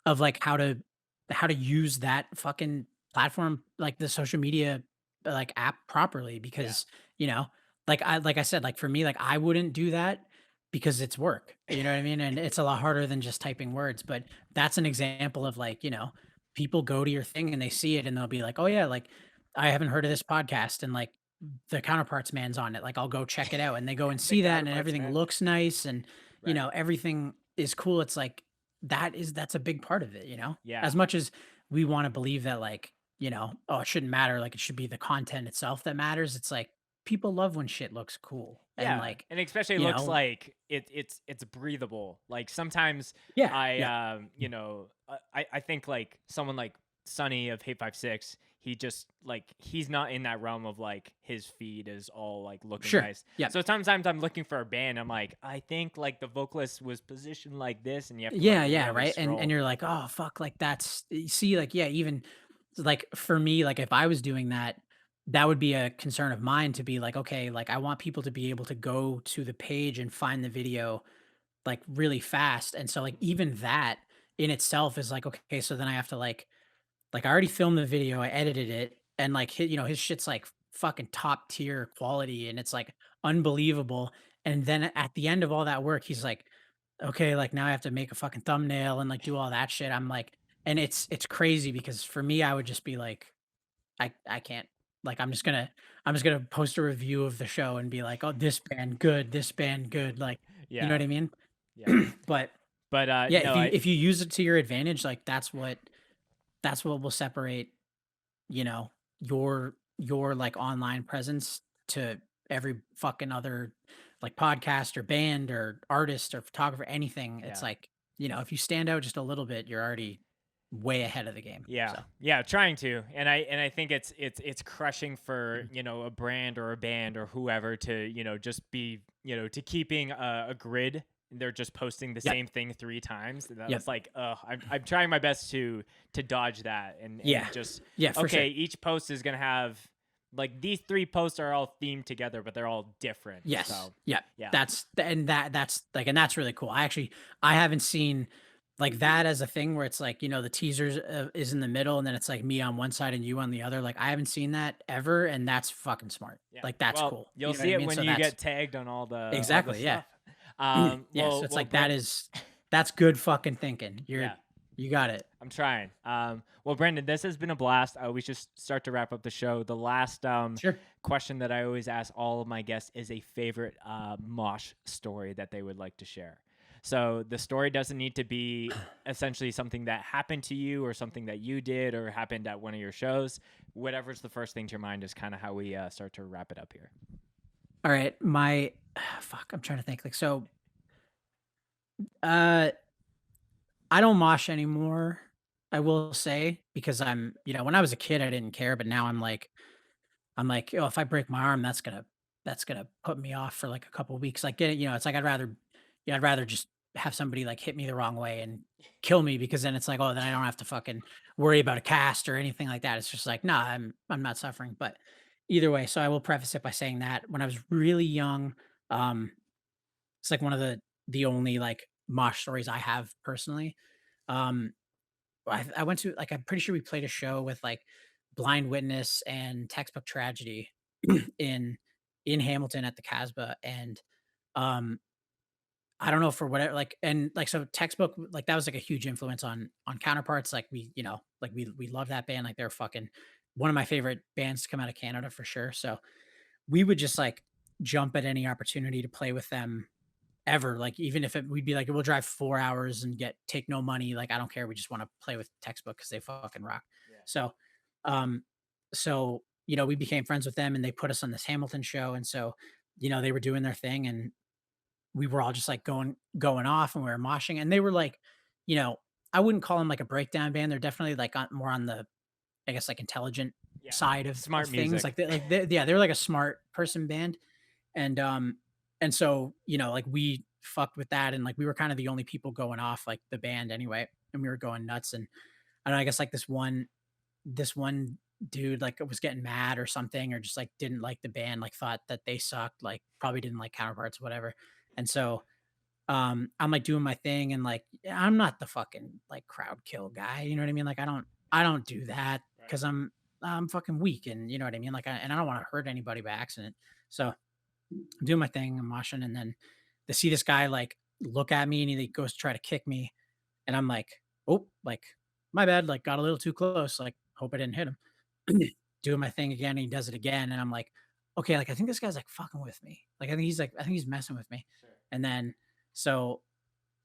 how to use that fucking platform, like the social media like app properly yeah, because, you know, like I said, like for me, like I wouldn't do that because it's work. You know what I mean? And it's a lot harder than just typing words, but that's an example of like, you know, people go to your thing and they see it and they'll be like, "Oh yeah, like I haven't heard of this podcast and like the counterparts man's on it. Like I'll go check it out." And they go and the see that and counterparts, everything man. looks nice and you Right. know, everything is cool. It's like that's a big part of it, you know? Yeah. As much as we want to believe that like, you know, oh, it shouldn't matter, like it should be the content itself that matters. It's like people love when shit looks cool. And Yeah, like, and especially you looks know, like it's breathable. Like sometimes yeah, I yeah. I think like someone like Sonny of Hate 56, he just like he's not in that realm of like his feed is all like looking Sure. nice. Yeah. So sometimes I'm looking for a band, I'm like, I think like the vocalist was positioned like this, and you have to like Yeah, yeah, really right. And scroll. you're like, "Oh, fuck, like that's you see like yeah, even like for me, like if I was doing that, that would be a concern of mine to be like, okay, like I want people to be able to go to the page and find the video like really fast. And so like even that in itself is like, okay, so then I have to like I already filmed the video, I edited it, and like you know, his shit's like fucking top tier quality and it's like unbelievable. And then at the end of all that work, he's like, okay, like now I have to make a fucking thumbnail and like do all that shit. I'm like, and it's crazy because for me, I would just be like, I can't like I'm just gonna post a review of the show and be like, oh, this band good, like you know Yeah. what I mean? Yeah. But But yeah, no, I if you use it to your advantage, like that's what will separate, you know, your like online presence to every fucking other like podcast or band or artist or photographer, anything. It's yeah. like, you know, if you stand out just a little bit, you're already way ahead of the game. Yeah, So yeah, trying to, and I think it's crushing for a brand or a band or whoever to just be to keeping a grid. And they're just posting the yep, same thing 3 times. yep, That's like, I'm trying my best to dodge that and yeah, just yeah, for okay. sure. Each post is gonna have Like these three posts are all themed together, but they're all different. Yes. So Yeah. yeah, That's like, and that's really cool. I haven't seen like that as a thing where it's like, the teasers is in the middle and then it's like me on one side and you on the other. Like I haven't seen that ever. And that's fucking smart. yeah. Like that's Well, cool. you'll You know what see I it mean? when So you that's get tagged on all the exactly. Yeah. stuff. Yeah. So Well, it's well, like, Brent. that's good fucking thinking. Yeah. You got it. I'm trying. Well, Brendan, this has been a blast. We should start to wrap up the show. The last Sure. question that I always ask all of my guests is a favorite mosh story that they would like to share. So the story doesn't need to be essentially something that happened to you or something that you did or happened at one of your shows. Whatever's the first thing to your mind is kind of how we start to wrap it up here. All right. Fuck, I'm trying to think. Like, so, uh, I don't mosh anymore. I will say because when I was a kid, I didn't care, but now I'm like, oh, if I break my arm, that's gonna put me off for like a couple weeks. Like, it's like I'd rather just have somebody like hit me the wrong way and kill me because then it's like, oh, then I don't have to fucking worry about a cast or anything like that. It's just like, nah, I'm not suffering. But either way, so I will preface it by saying that when I was really young, um, it's like one of the only like mosh stories I have personally. Um, I went to like I'm pretty sure we played a show with like Blind Witness and Textbook Tragedy in in Hamilton at the Casbah, and um, I don't know for whatever like and like so Textbook like that was like a huge influence on Counterparts. Like we love that band. Like they're fucking one of my favorite bands to come out of Canada for sure. So we would just like jump at any opportunity to play with them ever. Like, even if we'd be like, we'll drive 4 hours and take no money. Like, I don't care. We just want to play with Textbook because they fucking rock. Yeah. So, um, we became friends with them and they put us on this Hamilton show. And so, they were doing their thing and we were all just like going off and we were moshing. And they were like, you know, I wouldn't call them like a breakdown band. They're definitely like more on the, I guess, like intelligent Yeah. side of Smart things. music. Like, yeah, they're like a smart person band and so, like we fucked with that and like we were kind of the only people going off like the band anyway, and we were going nuts and I don't know, I guess like this one dude like was getting mad or something or just like didn't like the band, like thought that they sucked, like probably didn't like Counterparts, whatever. And so I'm like doing my thing and like I'm not the fucking like crowd kill guy, you know what I mean? Like I don't do that Right. because I'm fucking weak and you know what I mean? Like and I don't want to hurt anybody by accident. So I'm doing my thing, I'm moshing, and then to see this guy like look at me and he like, goes to try to kick me, and I'm like, oh, like my bad, like got a little too close, like hope I didn't hit him. Doing my thing again, and he does it again, and I'm like, okay, like I think this guy's like fucking with me, like I think he's messing with me, Sure. and then so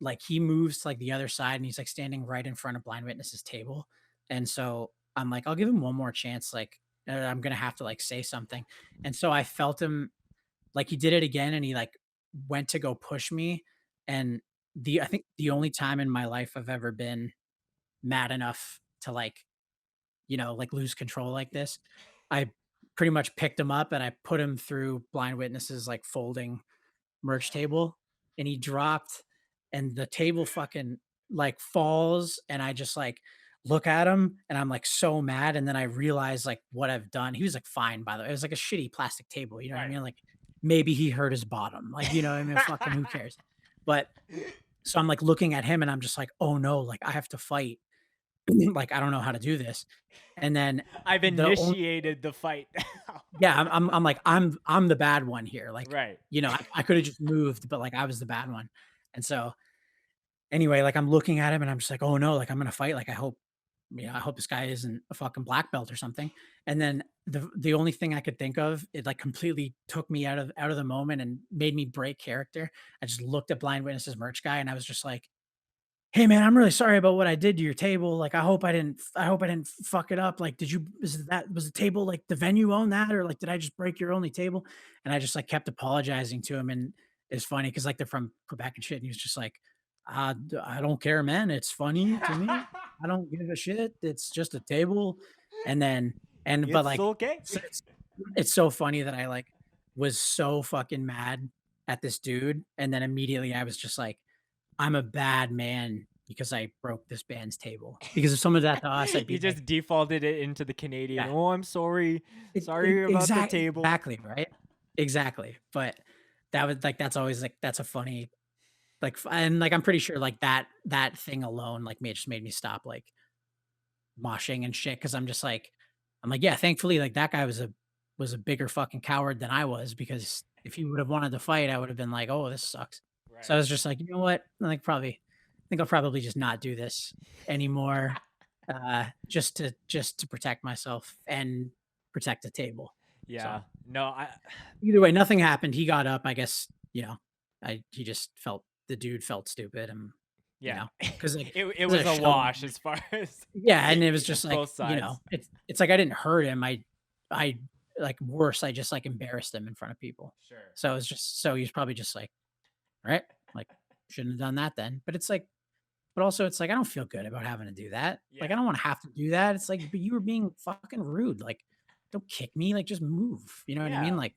like he moves to like the other side, and he's like standing right in front of Blind Witness's table, and so I'm like, I'll give him one more chance, like I'm gonna have to like say something, and so I felt him like, he did it again and he, like, went to go push me, and I think the only time in my life I've ever been mad enough to, like, like, lose control like this, I pretty much picked him up and I put him through Blind Witness's, like, folding merch table, and he dropped, and the table fucking, like, falls, and I just, like, look at him, and I'm, like, so mad, and then I realize, like, what I've done. He was, like, fine, by the way. It was, like, a shitty plastic table, you know what I Right. mean? Like, maybe he hurt his bottom, like, you know what I mean? Fucking who cares? But so I'm, like, looking at him, and I'm just like, "Oh, no, like, I have to fight." Like, I don't know how to do this, and then I've the only initiated the fight. yeah, I'm like, I'm the bad one here, like, Right. I coulda just moved, but, like, I was the bad one, and so, anyway, like, I'm looking at him and I'm just like, "Oh, no, like, I'm gonna fight, like, I hope this guy isn't a fucking black belt or something," and then the only thing I could think of, it, like, completely took me out of the moment and made me break character. I just looked at Blind Witness's merch guy and I was just like, "Hey man, I'm really sorry about what I did to your table. Like, I hope I didn't fuck it up. Like, was the table like the venue own that, or like did I just break your only table?" And I just like kept apologizing to him, and it's funny because like they're from Quebec and shit, and he was just like, I don't care, man. It's funny to me. I don't give a shit. It's just a table." And then but It's like okay. it's so funny that I like was so fucking mad at this dude, and then immediately I was just like, I'm a bad man. because I broke this band's table. Because if someone did that to us, I'd be You like, just defaulted it into the Canadian. yeah, Oh, I'm sorry. Sorry about the table. exactly, right? Exactly. But that was like, that's always like, that's a funny, like, and like, I'm pretty sure like that thing alone, like, just made me stop like moshing and shit. Cause I'm like, yeah, thankfully, like that guy was a bigger fucking coward than I was because if he would have wanted to fight, I would have been like, oh, this sucks. So I Right. was just like, you know what? I think I'll probably just not do this anymore. Just to protect myself and protect the table. So Yeah. No, I either way, nothing happened. He got up. I guess, I he just felt the dude felt stupid and yeah. because like It it was was a a show. wash as far as Yeah, and it was just like, both sides. it's like I didn't hurt him. I like worse, I just like embarrassed him in front of people. Sure. So it was just so he's probably just like, right, like shouldn't have done that then. But it's like, but also it's like I don't feel good about having to do that. Like I Yeah. don't want to have to do that. It's like, but you were being fucking rude. Like, don't kick me. Like just move. You know what I mean? Yeah. Like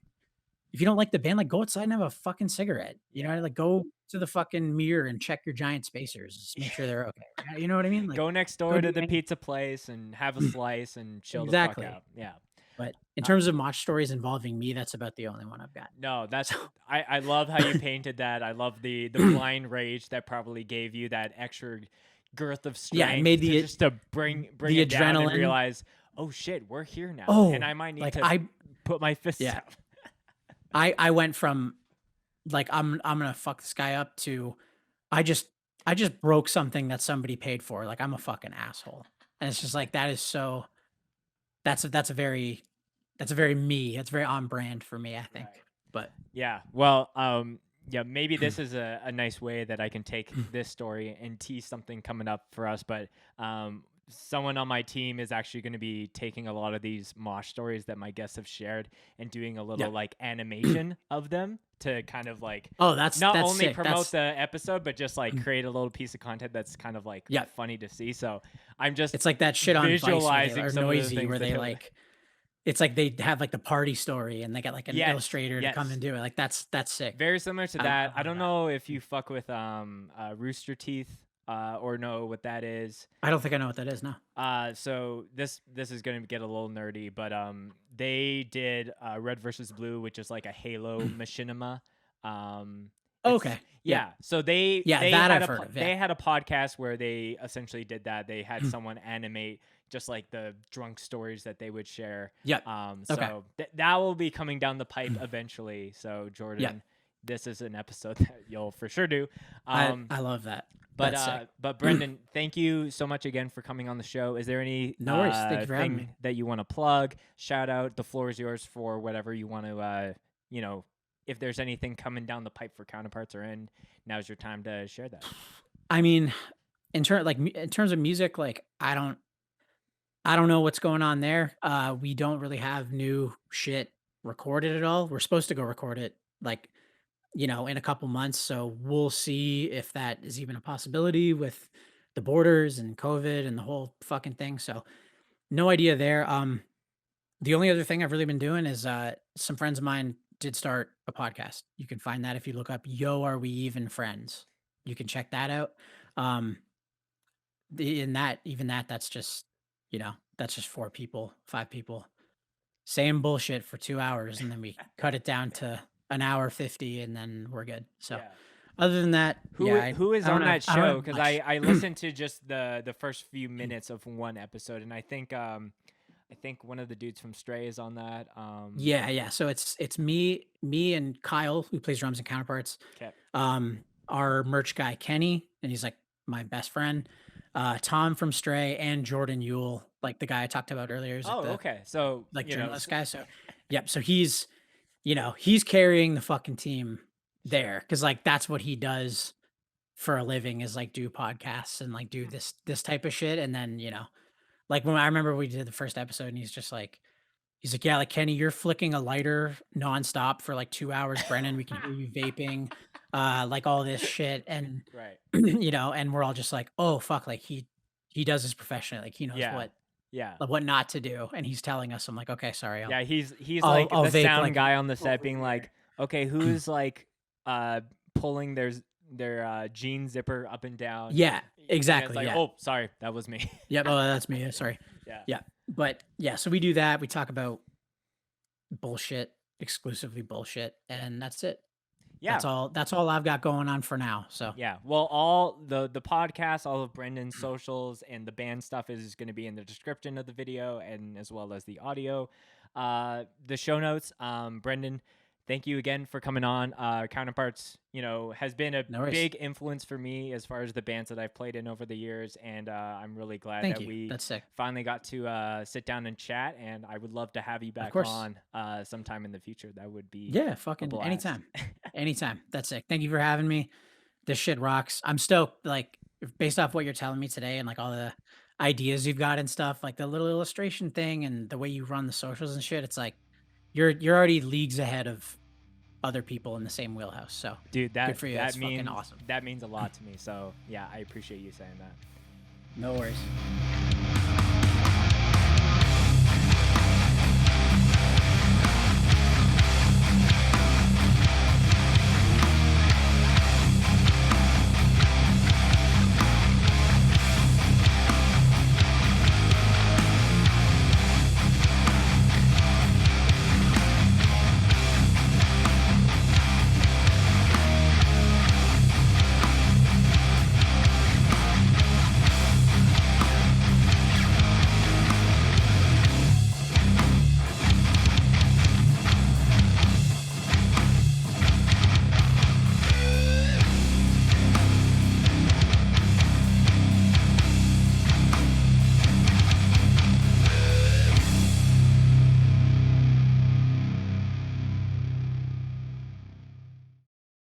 if you don't like the band, like go outside and have a fucking cigarette. Yeah. Like go to the fucking mirror and check your giant spacers. Just make sure they're okay. You know what I mean? Like Go next go door do to the any pizza place and have a slice and chill the fuck exactly. out. Yeah. But in Uh, terms of mosh stories involving me, that's about the only one I've got. no, So that's I love how you painted that. I love the blind rage that probably gave you that extra girth of yeah, it strength made to just to bring the it down and adrenaline. realize, oh shit, we're here now, and Oh, I might need like to put my fists yeah, out. I went from like I'm gonna fuck this guy up to I just I just broke something that somebody paid for. Like I'm a fucking asshole, and it's just like that is so that's a very that's a very me. That's very on brand for me. I think, Right. but Yeah. Well, yeah, maybe this is a nice way that I can take this story and tease something coming up for us. But someone on my team is actually going to be taking a lot of these mosh stories that my guests have shared and doing a yeah. little like animation of them to kind of like Oh, not that's only sick. promote That's the episode, but just like create a little piece of content that's kind of like yeah. funny to see. So I'm just It's like that shit on Vice where they visualizing are some of the noisy, things where that they he'll. like it's like they have like the party story and they get like an Yes. illustrator to come Yes. and do it. Like that's sick. Very similar to I that. I love don't that. know if you fuck with Rooster Teeth or know what that is. I don't think I know what that is now. So this is gonna get a little nerdy, but they did Red versus Blue, which is like a Halo machinima. It's Okay. Yeah. yeah. So they Yeah, they that had I've a heard of. Yeah. they had a podcast where they essentially did that. They had someone animate just like the drunk stories that they would share. Yep. So Okay. that will be coming down the pipe eventually. So Yeah. Jordan, this is an episode that you'll for sure do. I love that. But That's sick. Brendan, thank you so much again for coming on the show. Is there any No worries. Thank you for having me. thing that you want to plug? Shout out. The floor is yours for whatever you want to. If there's anything coming down the pipe for counterparts or in, now's your time to share that. I mean, in terms of music, like I don't know what's going on there. We don't really have new shit recorded at all. We're supposed to go record it like, in a couple months. So we'll see if that is even a possibility with the borders and COVID and the whole fucking thing. So no idea there. The only other thing I've really been doing is some friends of mine did start a podcast. You can find that if you look up Yo Are We Even Friends. You can check that out. Um in that even that's just, that's just four people, five people saying bullshit for 2 hours and then we cut it down to an hour 50 and then we're good. So Yeah. other than that, yeah, Who is I don't on that have I don't show? have Because much. I listened to just the first few minutes of one episode, and I think one of the dudes from Stray is on that. Yeah, yeah. So it's me and Kyle who plays drums and counterparts. Okay. Our merch guy Kenny, and he's like my best friend. Tom from Stray and Jordan Yule, like the guy I talked about earlier, is like Oh, the okay. So like journalist guy. So yep. So he's carrying the fucking team there because like that's what he does for a living is like do podcasts and like do this type of shit. And then like when I remember we did the first episode and he's like, yeah, like Kenny, you're flicking a lighter nonstop for like 2 hours. Brennan, we can hear you vaping, like all this shit. And, right. and we're all just like, oh, fuck. Like he does this professionally. Like he knows Yeah. Yeah. what not to do. And he's telling us, I'm like, okay, sorry. Yeah, he's like I'll the vape sound like guy on the set over being here. like, okay, who's like pulling their jean zipper up and down. Yeah. and it's Exactly, like, yeah. oh, sorry, that was me. Yep, oh, that's me, sorry. Yeah. Yeah, but, yeah, so we do that, we talk about bullshit, exclusively bullshit, Yeah. and that's it. Yeah. That's all I've got going on for now, so Yeah. Well, all the podcast, all of Brendan's socials and the band stuff is going to be in the description of the video and as well as the audio. The show notes. Brendan, thank you again for coming on. Counterparts, has been a no worries. big influence for me as far as the bands that I've played in over the years, and I'm really glad Thank that you, we that's sick. finally got to sit down and chat. And I would love to have you Of back course. on sometime in the future. That would be Yeah, a fucking blast. anytime. Anytime, that's sick. Thank you for having me. This shit rocks. I'm stoked, like, based off what you're telling me today and, like, all the ideas you've got and stuff, like, the little illustration thing and the way you run the socials and shit, it's like, you're already leagues ahead of other people in the same wheelhouse, so Dude, good that for you, that that's fucking means awesome. that means a lot to me. So yeah, I appreciate you saying that. No worries.